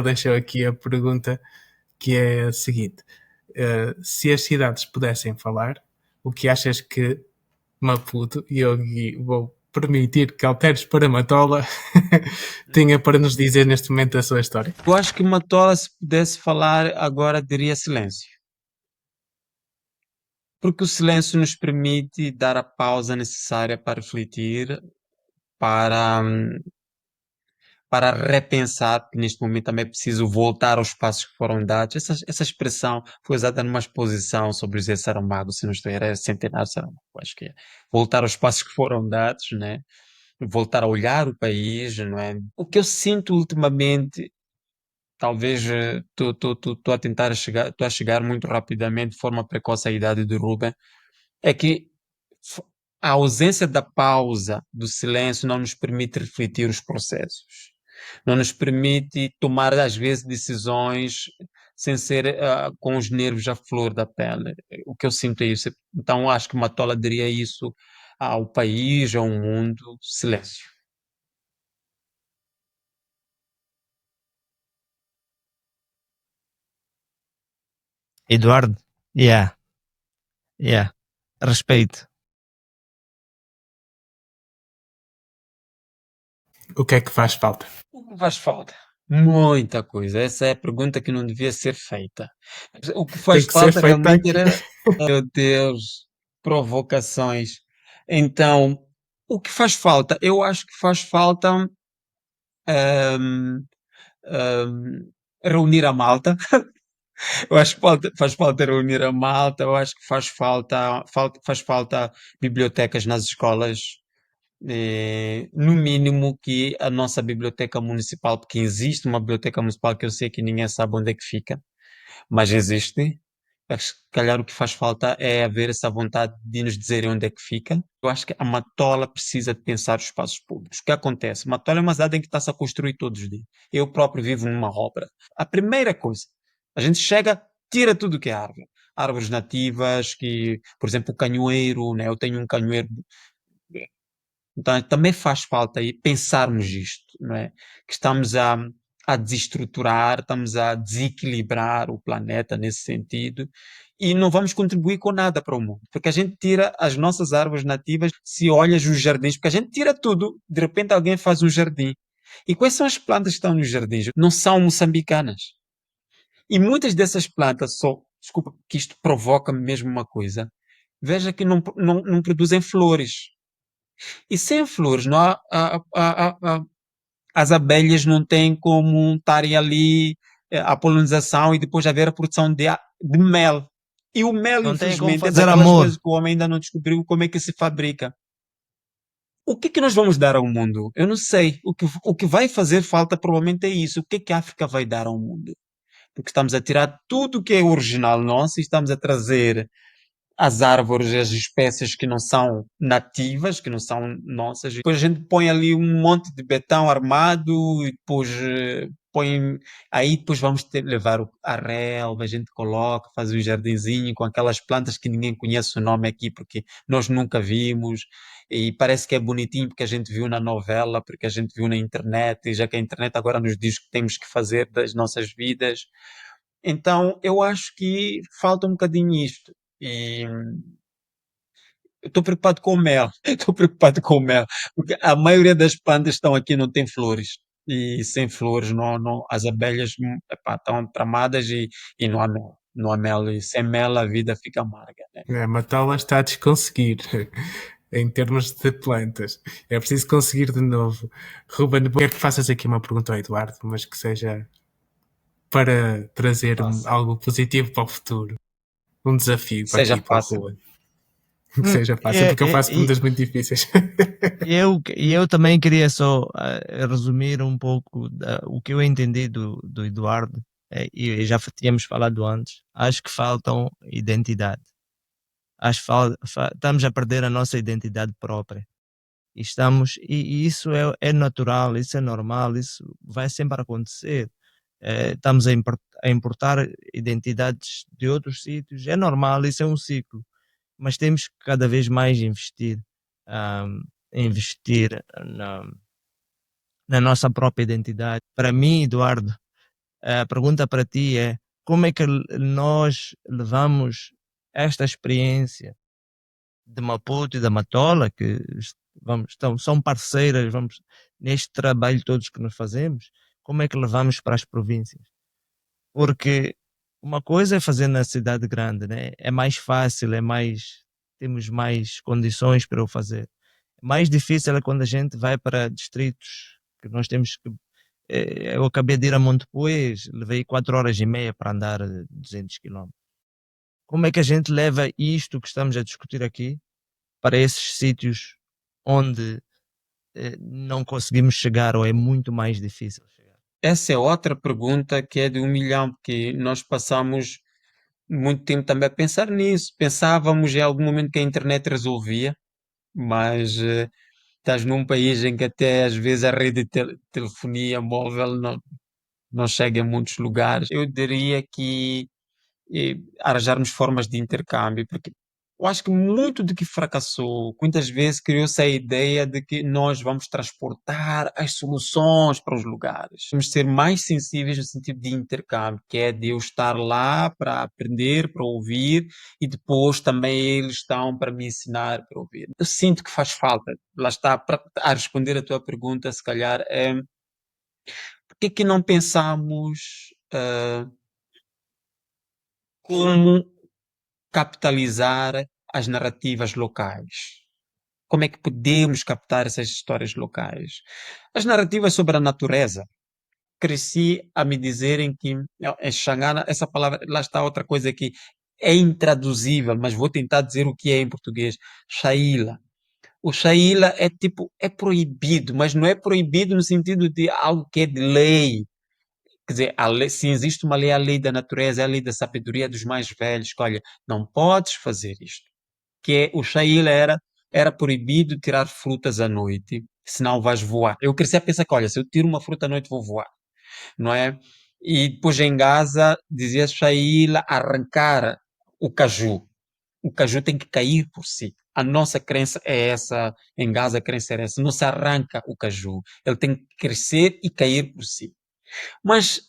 C: deixou aqui a pergunta que é a seguinte: se as cidades pudessem falar, o que achas que Maputo, e eu vou permitir que alteres para Matola, tenha para nos dizer neste momento a sua história?
A: Eu acho que Matola, se pudesse falar agora, diria silêncio. Porque o silêncio nos permite dar a pausa necessária para refletir, para, para repensar, porque neste momento também é preciso voltar aos passos que foram dados. Essa expressão foi usada numa exposição sobre José Saramago, se não estou a errar, é Centenário de Saramago, acho que é. Voltar aos passos que foram dados, né? Voltar a olhar o país, não é? O que eu sinto ultimamente, talvez estou a tentar chegar, estou a chegar muito rapidamente, de forma precoce à idade do Ruben, é que f- a ausência da pausa, do silêncio, não nos permite refletir os processos. Não nos permite tomar, às vezes, decisões sem ser com os nervos à flor da pele. O que eu sinto é isso. Então, acho que Matola diria isso ao país, ao mundo: silêncio.
D: Eduardo? Yeah, yeah. Respeito.
C: O que é que faz falta?
A: O que faz falta? Muita coisa. Essa é a pergunta que não devia ser feita. O que
C: Tem
A: faz
C: que ser
A: falta
C: feito
A: realmente
C: aqui.
A: era, meu Deus, provocações. Então, o que faz falta? Eu acho que faz falta ahm, reunir a malta, Eu acho que faz falta reunir a malta, eu acho que faz falta bibliotecas nas escolas, no mínimo que a nossa biblioteca municipal, porque existe uma biblioteca municipal que eu sei que ninguém sabe onde é que fica, mas existe. Acho que se calhar o que faz falta é haver essa vontade de nos dizerem onde é que fica. Eu acho que a Matola precisa de pensar os espaços públicos. O que acontece? Matola é uma cidade em que está-se a construir todos os dias. Eu próprio vivo numa obra. A primeira coisa, a gente chega, tira tudo que é árvore. Árvores nativas, que, por exemplo, o canhoeiro, né? Eu tenho um canhoeiro. Então, também faz falta aí pensarmos isto, não é? Que estamos a desestruturar, estamos a desequilibrar o planeta nesse sentido e não vamos contribuir com nada para o mundo, porque a gente tira as nossas árvores nativas, se olhas os jardins, porque a gente tira tudo, de repente alguém faz um jardim. E quais são as plantas que estão nos jardins? Não são moçambicanas. E muitas dessas plantas, desculpa, que isto provoca mesmo uma coisa, veja que não produzem flores. E sem flores, não as abelhas não têm como estarem ali a polinização e depois haver a produção de mel. E o mel,
D: Não tem como
A: infelizmente, é
D: fazer
A: daquelas
D: amor.
A: coisas que o homem ainda não descobriu como é que se fabrica. O que é que nós vamos dar ao mundo? Eu não sei. O que vai fazer falta provavelmente é isso. O que é que a África vai dar ao mundo? Porque estamos a tirar tudo o que é original nosso e estamos a trazer as árvores, as espécies que não são nativas, que não são nossas. Depois a gente põe ali um monte de betão armado e depois põe. Aí depois vamos levar a relva, a gente coloca, faz um jardinzinho com aquelas plantas que ninguém conhece o nome aqui porque nós nunca vimos. E parece que é bonitinho porque a gente viu na novela, porque a gente viu na internet, e já que a internet agora nos diz o que temos que fazer das nossas vidas. Então, eu acho que falta um bocadinho isto. E eu estou preocupado com o mel. Estou preocupado com o mel. Porque a maioria das plantas que estão aqui não tem flores. E sem flores, as abelhas epá, estão tramadas e não há mel. Não há mel. E sem mel a vida fica amarga, né?
C: Matá-la está a desconseguir em termos de plantas. É preciso conseguir de novo. Ruben, quero que faças aqui uma pergunta ao Eduardo, mas que seja para trazer
A: Fácil.
C: algo positivo para o futuro. Um desafio para
A: Seja
C: aqui, para o
A: fácil.
C: Ruben. Que seja fácil,
D: É,
C: porque eu faço perguntas muito difíceis.
D: eu também queria só resumir um pouco o que eu entendi do Eduardo, e já tínhamos falado antes. Acho que faltam identidade. Acho que estamos a perder a nossa identidade própria. E isso é natural, isso é normal, isso vai sempre acontecer. Estamos a importar identidades de outros sítios, é normal, isso é um ciclo, mas temos que cada vez mais ahm, investir na nossa própria identidade. Para mim, Eduardo, a pergunta para ti é: como é que nós levamos esta experiência de Maputo e da Matola, que são parceiras, vamos, neste trabalho todos que nós fazemos, como é que levamos para as províncias? Porque uma coisa é fazer na cidade grande, né? É mais fácil, temos mais condições para o fazer. Mais difícil é quando a gente vai para distritos que nós temos que. Eu acabei de ir a Montepuez, levei 4 horas e meia para andar 200 quilómetros. Como é que a gente leva isto que estamos a discutir aqui para esses sítios onde não conseguimos chegar ou é muito mais difícil chegar?
A: Essa é outra pergunta que é de 1 milhão, porque nós passamos muito tempo também a pensar nisso. Pensávamos em algum momento que a internet resolvia, mas estás num país em que até às vezes a rede de telefonia móvel não chega em muitos lugares. Eu diria que arranjarmos formas de intercâmbio, porque eu acho que muito do que fracassou, muitas vezes criou-se a ideia de que nós vamos transportar as soluções para os lugares. Vamos ser mais sensíveis no sentido de intercâmbio, que é de eu estar lá para aprender, para ouvir, e depois também eles estão para me ensinar para ouvir. Eu sinto que faz falta. Lá está, para a responder a tua pergunta, se calhar, por que que não pensamos como capitalizar as narrativas locais? Como é que podemos captar essas histórias locais? As narrativas sobre a natureza. cresci a me dizerem que Xangana, essa palavra, lá está outra coisa que é intraduzível, mas vou tentar dizer o que é em português. Shaila. O Shaila é tipo, é proibido, mas não é proibido no sentido de algo que é de lei. Quer dizer, se existe uma lei, a lei da natureza, é a lei da sabedoria dos mais velhos, que olha, não podes fazer isto. Que é, o Shaila era proibido tirar frutas à noite, senão vais voar. Eu cresci a pensar que, olha, se eu tiro uma fruta à noite, vou voar, não é? E depois em Gaza dizia Shaila arrancar o caju. O caju tem que cair por si. A nossa crença é essa, em Gaza a crença é essa, não se arranca o caju. Ele tem que crescer e cair por si. Mas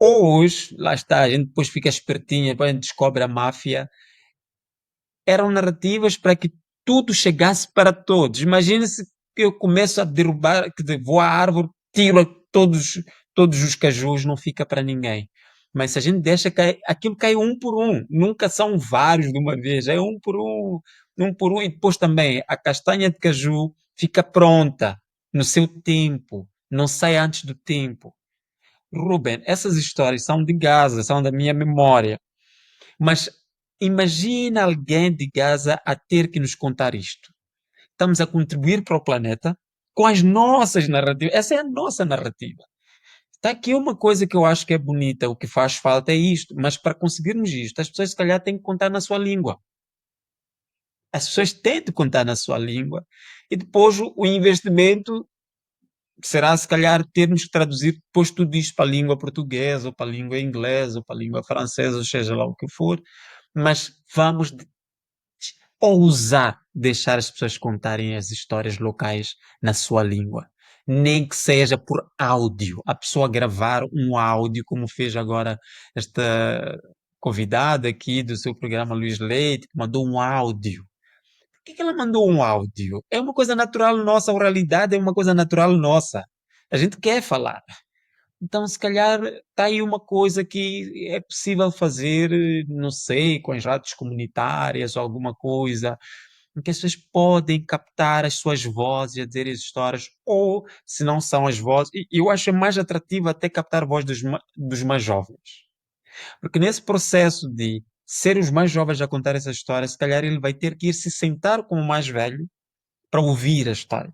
A: hoje, lá está, a gente depois fica espertinha, depois a gente descobre a máfia, eram narrativas para que tudo chegasse para todos. Imagina-se que eu começo a derrubar, que vou à árvore, tiro todos os cajus, não fica para ninguém. Mas se a gente deixa cair, aquilo cai um por um, nunca são vários de uma vez, é um por um, e depois também a castanha de caju fica pronta no seu tempo, não sai antes do tempo. Ruben, essas histórias são de Gaza, são da minha memória. Mas imagina alguém de Gaza a ter que nos contar isto. Estamos a contribuir para o planeta com as nossas narrativas. Essa é a nossa narrativa. Está aqui uma coisa que eu acho que é bonita, o que faz falta é isto, mas para conseguirmos isto, as pessoas se calhar têm que contar na sua língua. As pessoas têm de contar na sua língua e depois o investimento será se calhar termos que traduzir depois tudo isto para a língua portuguesa, ou para a língua inglesa, ou para a língua francesa, ou seja lá o que for, mas vamos ousar deixar as pessoas contarem as histórias locais na sua língua. Nem que seja por áudio. A pessoa gravar um áudio, como fez agora esta convidada aqui do seu programa Luís Leite, que mandou um áudio. Por que ela mandou um áudio? É uma coisa natural nossa, a oralidade é uma coisa natural nossa. A gente quer falar. Então, se calhar, está aí uma coisa que é possível fazer, não sei, com as rádios comunitárias ou alguma coisa, em que as pessoas podem captar as suas vozes a dizer as histórias, ou, se não são as vozes, e eu acho mais atrativo até captar a voz dos mais jovens. Porque nesse processo de ser os mais jovens a contar essa história, se calhar ele vai ter que ir se sentar com o mais velho para ouvir a história.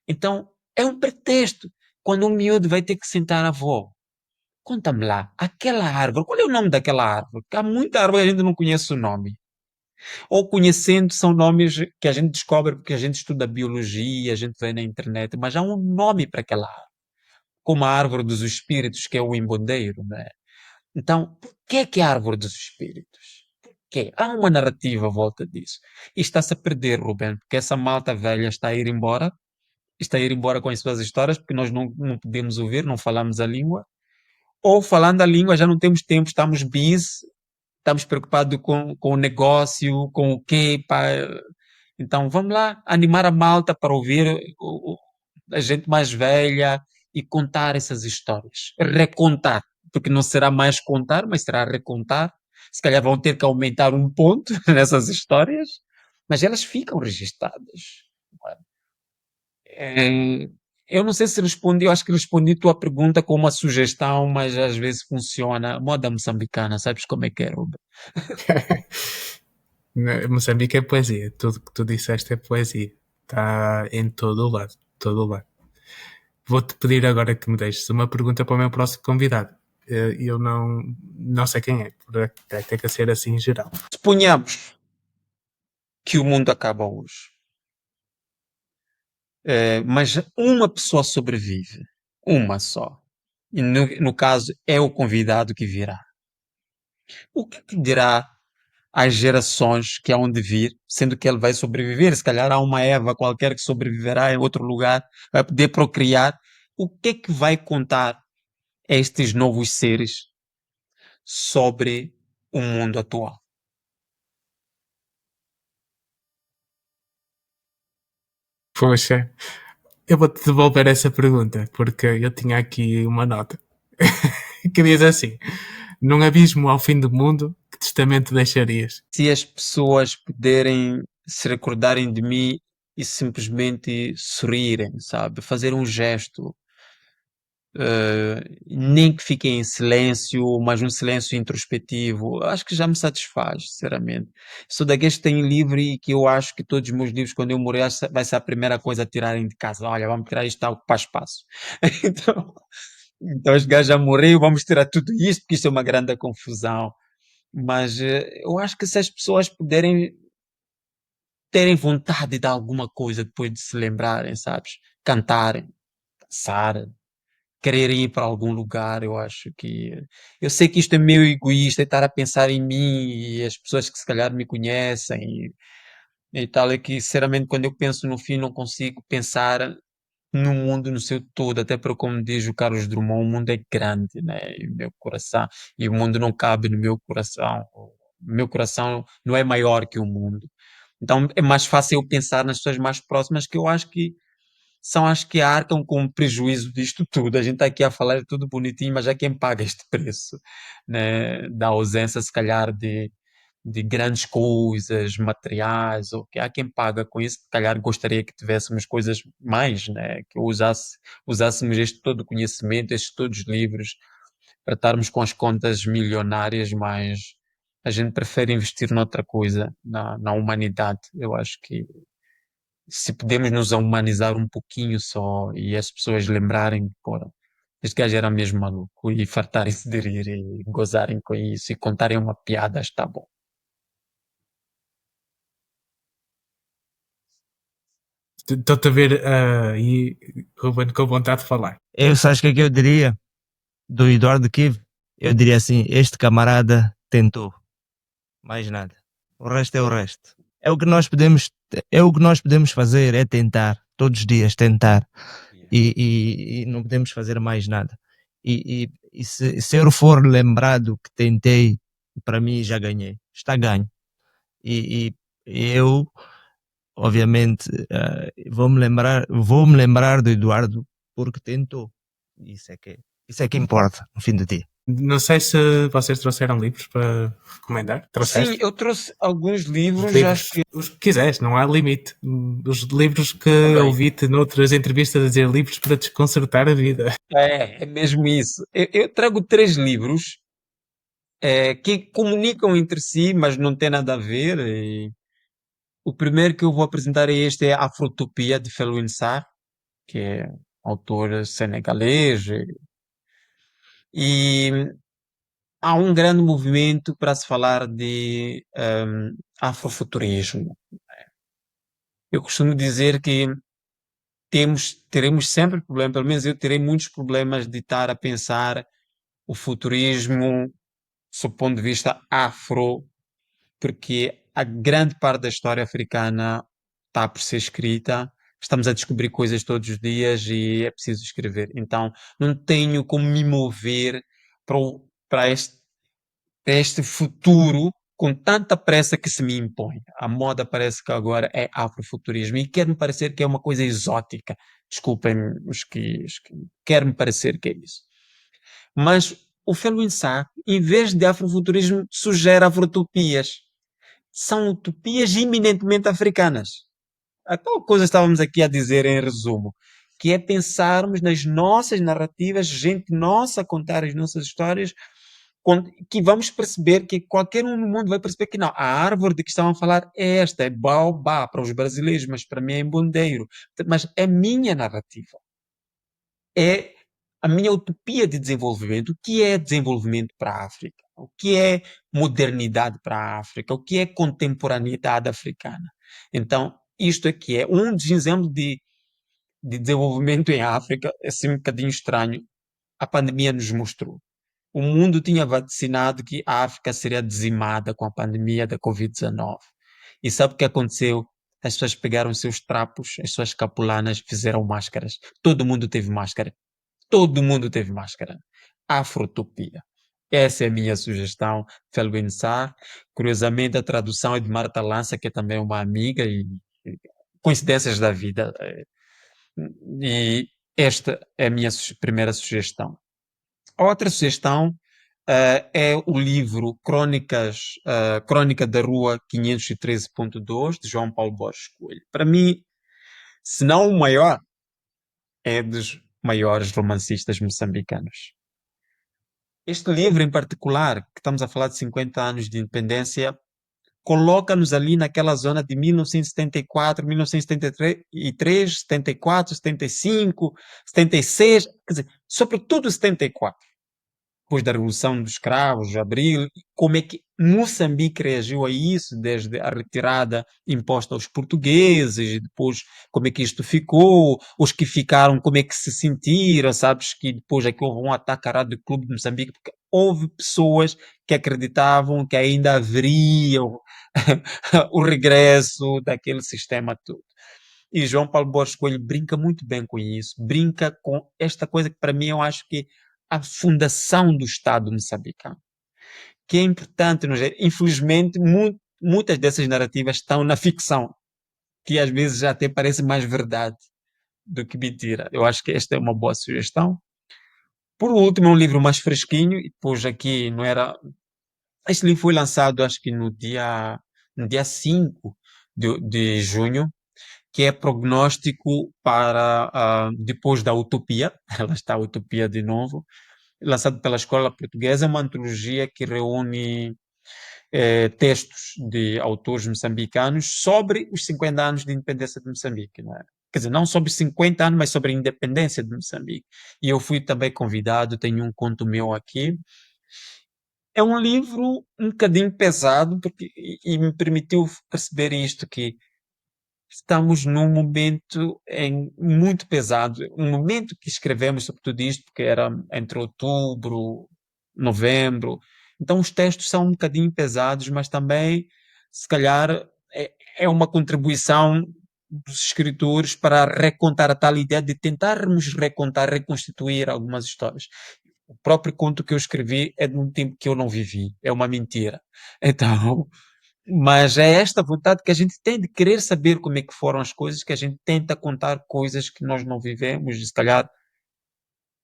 A: Então, é um pretexto. Quando um miúdo vai ter que sentar a avó, conta-me lá, aquela árvore, qual é o nome daquela árvore? Porque há muita árvore que a gente não conhece o nome. Ou conhecendo, são nomes que a gente descobre porque a gente estuda biologia, a gente vê na internet, mas há um nome para aquela árvore. Como a árvore dos espíritos, que é o embodeiro, né? Então, por que é a árvore dos espíritos? Por quê? Há uma narrativa à volta disso. E está-se a perder, Ruben, porque essa malta velha está a ir embora com as suas histórias, porque nós não podemos ouvir, não falamos a língua. Ou falando a língua, já não temos tempo, estamos busy, estamos preocupados com o negócio, com o quê, pá. Então, vamos lá animar a malta para ouvir a gente mais velha e contar essas histórias. Recontar, porque não será mais contar, mas será recontar. Se calhar vão ter que aumentar um ponto nessas histórias, mas elas ficam registadas. É, eu não sei se respondi, eu acho que respondi tua pergunta com uma sugestão, mas às vezes funciona. Moda moçambicana, sabes como é que é, Ruben?
C: Moçambique é poesia. Tudo que tu disseste é poesia. Está em todo o lado. Todo o lado. Vou-te pedir agora que me deixes uma pergunta para o meu próximo convidado. Eu não sei quem é, por ter que ser assim em geral.
A: Suponhamos que o mundo acaba hoje. Mas uma pessoa sobrevive. Uma só. E no caso, é o convidado que virá. O que dirá às gerações que hão de vir, sendo que ele vai sobreviver? Se calhar há uma Eva qualquer que sobreviverá em outro lugar, vai poder procriar. O que é que vai contar a estes novos seres sobre o mundo atual?
C: Poxa, eu vou-te devolver essa pergunta, porque eu tinha aqui uma nota que diz assim: num abismo ao fim do mundo, que testamento deixarias?
A: Se as pessoas puderem se recordarem de mim e simplesmente sorrirem, sabe? Fazer um gesto, nem que fiquem em silêncio, mas um silêncio introspectivo, acho que já me satisfaz, sinceramente. Sou daqueles que têm livro e que eu acho que todos os meus livros, quando eu morrer, vai ser a primeira coisa a tirarem de casa. Olha, vamos tirar isto a ocupar espaço. Então, então os gajos já morreram, vamos tirar tudo isto, porque isto é uma grande confusão. Mas eu acho que se as pessoas puderem terem vontade de alguma coisa depois de se lembrarem, sabes? Cantarem, dançar, querer ir para algum lugar, eu acho que. Eu sei que isto é meio egoísta, é estar a pensar em mim e as pessoas que se calhar me conhecem e tal, é que, sinceramente, quando eu penso no fim, não consigo pensar no mundo no seu todo, até porque, como diz o Carlos Drummond, o mundo é grande, né? E o meu coração, e o mundo não cabe no meu coração. O meu coração não é maior que o mundo. Então é mais fácil eu pensar nas pessoas mais próximas que eu acho que são as que arcam com o prejuízo disto tudo. A gente está aqui a falar de tudo bonitinho, mas é quem paga este preço, né? Da ausência, se calhar, de grandes coisas materiais, ou que há quem paga com isso. Se calhar gostaria que tivéssemos coisas mais, né? Que usássemos este todo o conhecimento, estes todos os livros, para estarmos com as contas milionárias, mas a gente prefere investir noutra coisa, na humanidade. Eu acho que se podemos nos humanizar um pouquinho só e as pessoas lembrarem, pô, este gajo era mesmo maluco e fartarem-se de rir e gozarem com isso e contarem uma piada, está bom.
C: Estou-te a ver e Ruben com vontade de falar.
D: Eu, sabes o que é que eu diria do Eduardo Kiv? Eu diria assim: este camarada tentou, mais nada. O resto é o resto. É o que nós podemos, é o que nós podemos fazer, é tentar, todos os dias tentar. E não podemos fazer mais nada. E se eu for lembrado que tentei, para mim já ganhei, está ganho. E eu, obviamente, vou-me lembrar do Eduardo porque tentou. Isso é que importa, no fim do dia.
C: Não sei se vocês trouxeram livros para recomendar.
A: Sim,
C: Trouxeste?
A: eu trouxe alguns livros,
C: Os
A: acho que
C: os que quiseres, não há limite. Os livros que
A: também.
C: ouvi-te noutras entrevistas a dizer livros para desconcertar a vida.
A: É mesmo isso. Eu trago três livros que comunicam entre si, mas não têm nada a ver. E o primeiro que eu vou apresentar é este, é Afrotopia, de Felwine Sarr, que é autor senegalês. E há um grande movimento para se falar de afrofuturismo. Eu costumo dizer que teremos sempre problemas, pelo menos eu terei muitos problemas de estar a pensar o futurismo sob o ponto de vista afro, porque a grande parte da história africana está por ser escrita, estamos a descobrir coisas todos os dias e é preciso escrever. Então, não tenho como me mover para este futuro com tanta pressa que se me impõe. A moda parece que agora é afrofuturismo e quer-me parecer que é uma coisa exótica. Desculpem os que quer-me parecer que é isso. Mas o Felwine Sarr, em vez de afrofuturismo, sugere afrotopias. São utopias eminentemente africanas. A tal coisa estávamos aqui a dizer em resumo, que é pensarmos nas nossas narrativas, gente nossa a contar as nossas histórias, que vamos perceber que qualquer um no mundo vai perceber que não, a árvore de que estavam a falar é esta, é baobá para os brasileiros, mas para mim é embondeiro. Mas é minha narrativa. É a minha utopia de desenvolvimento. O que é desenvolvimento para a África? O que é modernidade para a África? O que é contemporaneidade africana? Então, isto aqui é um dos exemplos de desenvolvimento em África, é assim um bocadinho estranho. A pandemia nos mostrou. O mundo tinha vacinado que a África seria dizimada com a pandemia da Covid-19. E sabe o que aconteceu? As pessoas pegaram seus trapos, as suas capulanas, fizeram máscaras. Todo mundo teve máscara. Todo mundo teve máscara. Afrotopia. Essa é a minha sugestão. Felwine Sarr. Curiosamente, a tradução é de Marta Lança, que é também uma amiga, e coincidências da vida. E esta é a minha primeira sugestão. A outra sugestão é o livro Crônica da Rua 513.2, de João Paulo Borges Coelho. Para mim, se não o maior, é dos maiores romancistas moçambicanos. Este livro em particular, que estamos a falar de 50 anos de independência, coloca-nos ali naquela zona de 1974, 1973, 74, 75, 76, quer dizer, sobretudo 74, depois da Revolução dos Cravos, de Abril, como é que Moçambique reagiu a isso, desde a retirada imposta aos portugueses, e depois como é que isto ficou, os que ficaram, como é que se sentiram, sabes que depois é que houve um ataque à Rádio Clube de Moçambique, porque houve pessoas que acreditavam que ainda haveria o regresso daquele sistema todo. E João Paulo Borges Coelho brinca muito bem com isso, brinca com esta coisa que para mim eu acho que é a fundação do Estado moçambicano, que é importante, infelizmente, muitas dessas narrativas estão na ficção, que às vezes já até parece mais verdade do que mentira. Eu acho que esta é uma boa sugestão. Por último, é um livro mais fresquinho, e depois aqui não era. Este livro foi lançado, acho que no dia 5 de junho, que é prognóstico para depois da Utopia. Ela está a Utopia de novo, lançado pela Escola Portuguesa, é uma antologia que reúne textos de autores moçambicanos sobre os 50 anos de independência de Moçambique, não é? Quer dizer, não sobre os 50 anos, mas sobre a independência de Moçambique. E eu fui também convidado, tenho um conto meu aqui. É um livro um bocadinho pesado, porque, e me permitiu perceber isto, que estamos num momento muito pesado. Um momento que escrevemos sobre tudo isto, porque era entre outubro, novembro. Então os textos são um bocadinho pesados, mas também, se calhar, é uma contribuição dos escritores para recontar a tal ideia de tentarmos recontar, reconstituir algumas histórias. O próprio conto que eu escrevi é de um tempo que eu não vivi, é uma mentira. Então, mas é esta vontade que a gente tem de querer saber como é que foram as coisas, que a gente tenta contar coisas que nós não vivemos, e se calhar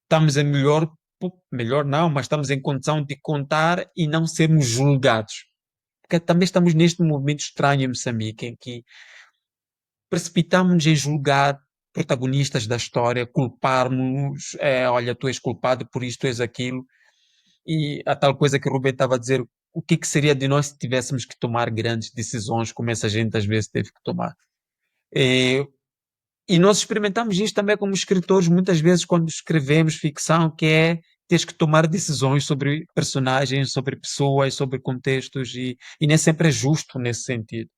A: estamos em melhor não, mas estamos em condição de contar e não sermos julgados. Porque também estamos neste momento estranho em Moçambique, em que precipitamos-nos em julgar protagonistas da história, culparmos, olha, tu és culpado por isto, tu és aquilo, e a tal coisa que o Rubem estava a dizer, o que é que seria de nós se tivéssemos que tomar grandes decisões, como essa gente às vezes teve que tomar? E, e nós experimentamos isto também como escritores, muitas vezes quando escrevemos ficção, que é teres que tomar decisões sobre personagens, sobre pessoas, sobre contextos, e nem sempre é justo nesse sentido.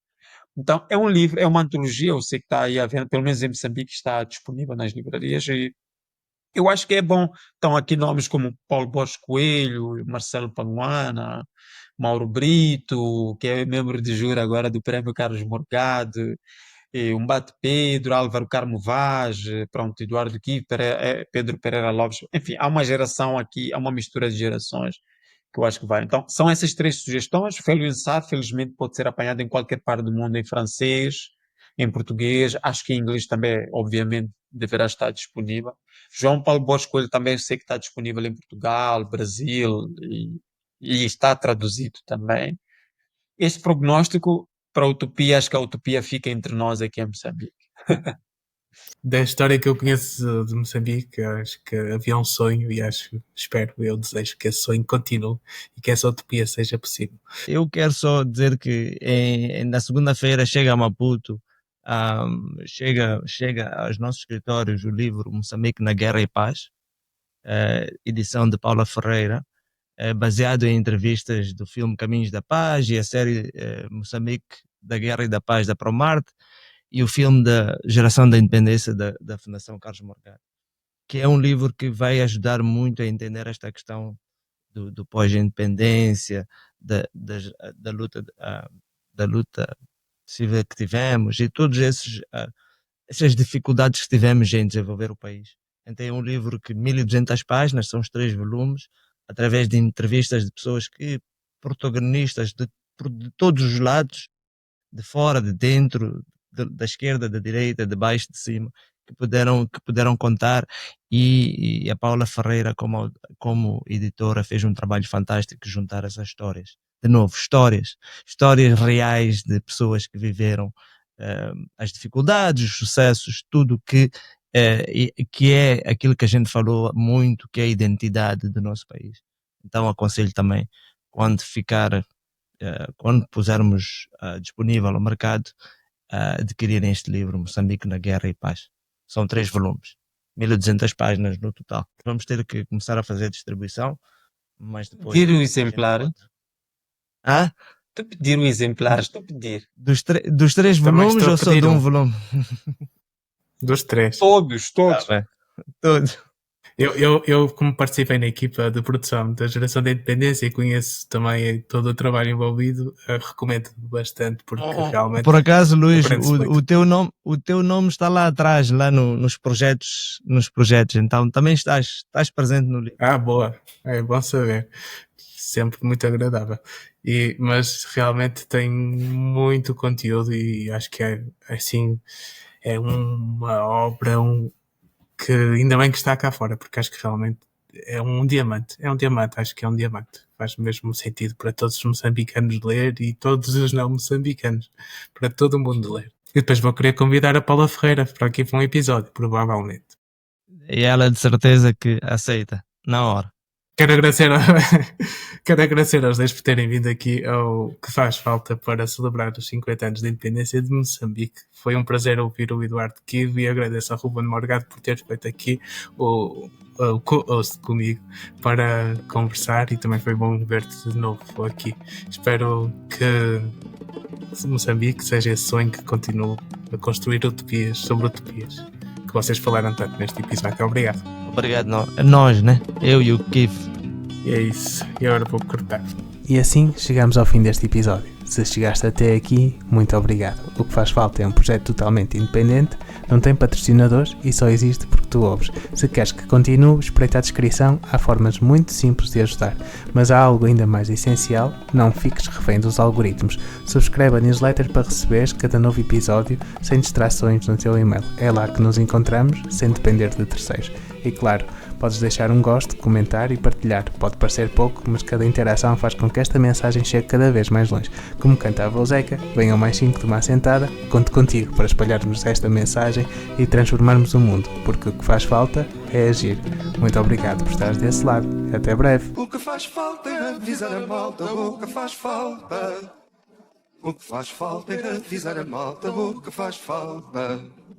A: Então, é um livro, é uma antologia, eu sei que está aí à venda, pelo menos em Moçambique está disponível nas livrarias, e eu acho que é bom. Estão aqui nomes como Paulo Borges Coelho, Marcelo Panuana, Mauro Brito, que é membro de júri agora do Prémio Carlos Morgado, e Umbate Pedro, Álvaro Carmo Vaz, pronto, Eduardo Kiefer, Pedro Pereira Lopes. Enfim, há uma geração aqui, há uma mistura de gerações que eu acho que vai. Então, são essas três sugestões. Felio Sá, felizmente, pode ser apanhado em qualquer parte do mundo, em francês, em português, acho que em inglês também, obviamente, deverá estar disponível. João Paulo Borges Coelho também eu sei que está disponível em Portugal, Brasil, e está traduzido também. Este prognóstico para a Utopia, acho que a Utopia fica entre nós aqui em Moçambique.
C: Da história que eu conheço de Moçambique, acho que havia um sonho e eu desejo que esse sonho continue e que essa utopia seja possível.
D: Eu quero só dizer que na segunda-feira chega a Maputo, chega aos nossos escritórios o livro Moçambique na Guerra e Paz, edição de Paula Ferreira, baseado em entrevistas do filme Caminhos da Paz e a série Moçambique da Guerra e da Paz da Promarte, e o filme da Geração da Independência da Fundação Carlos Morgado, que é um livro que vai ajudar muito a entender esta questão do pós-independência, da luta civil que tivemos e todas essas dificuldades que tivemos em desenvolver o país. Então é um livro que 1200 páginas, são os 3 volumes, através de entrevistas de pessoas protagonistas de todos os lados, de fora, de dentro, da esquerda, da direita, de baixo, de cima, que puderam contar, e a Paula Ferreira, como editora, fez um trabalho fantástico de juntar essas histórias. De novo, histórias reais de pessoas que viveram as dificuldades, os sucessos, tudo que que é aquilo que a gente falou muito, que é a identidade do nosso país. Então aconselho também, quando quando pusermos disponível ao mercado, adquirirem este livro, Moçambique na Guerra e Paz. São 3 volumes, 1200 páginas no total. Vamos ter que começar a fazer a distribuição, mas depois
A: Pedir o
D: a gente
A: exemplar.
D: pode. Ah?
A: Estou a pedir o exemplar, estou a pedir.
D: Dos 3
C: Também
D: volumes
C: estou a
D: ou só
C: pedir
D: de um
C: um.
D: volume?
C: Dos 3.
A: Todos, todos.
D: Bem. Todos.
C: Eu, como participei na equipa de produção da Geração da Independência e conheço também todo o trabalho envolvido, recomendo bastante, porque realmente
D: Por acaso, Luís,
C: aprende-se muito.
D: o teu nome está lá atrás, lá nos projetos, então também estás presente no livro.
C: Boa, é bom saber, sempre muito agradável. Mas realmente tem muito conteúdo e acho que é assim, é uma obra que ainda bem que está cá fora, porque acho que realmente é um diamante, acho que é um diamante. Faz mesmo sentido para todos os moçambicanos ler e todos os não moçambicanos, para todo o mundo ler. E depois vou querer convidar a Paula Ferreira para aqui para um episódio, provavelmente.
D: E ela de certeza que aceita, na hora.
C: Quero agradecer aos dois por terem vindo aqui ao Que Faz Falta para celebrar os 50 anos da independência de Moçambique. Foi um prazer ouvir o Eduardo Kivo e agradeço ao Ruben Morgado por ter feito aqui o co-host comigo para conversar e também foi bom ver-te de novo aqui. Espero que Moçambique seja esse sonho que continue a construir utopias sobre utopias que vocês falaram tanto neste episódio. Obrigado.
D: Obrigado, nós, né? Eu e o Kif.
C: E é isso. E agora vou cortar.
F: E assim chegamos ao fim deste episódio. Se chegaste até aqui, muito obrigado. O Que Faz Falta é um projeto totalmente independente, não tem patrocinadores e só existe porque tu ouves. Se queres que continue, espreita a descrição, há formas muito simples de ajudar. Mas há algo ainda mais essencial, não fiques refém dos algoritmos. Subscreve a newsletter para receberes cada novo episódio sem distrações no teu e-mail. É lá que nos encontramos, sem depender de terceiros. E claro, podes deixar um gosto, comentar e partilhar. Pode parecer pouco, mas cada interação faz com que esta mensagem chegue cada vez mais longe. Como cantava o Zeca, venham mais 5 de uma assentada, conto contigo para espalharmos esta mensagem e transformarmos o mundo, porque o que faz falta é agir. Muito obrigado por estares desse lado. Até breve.
B: O que faz falta é avisar a malta, o que faz falta. O que faz falta é avisar a malta, o que faz falta.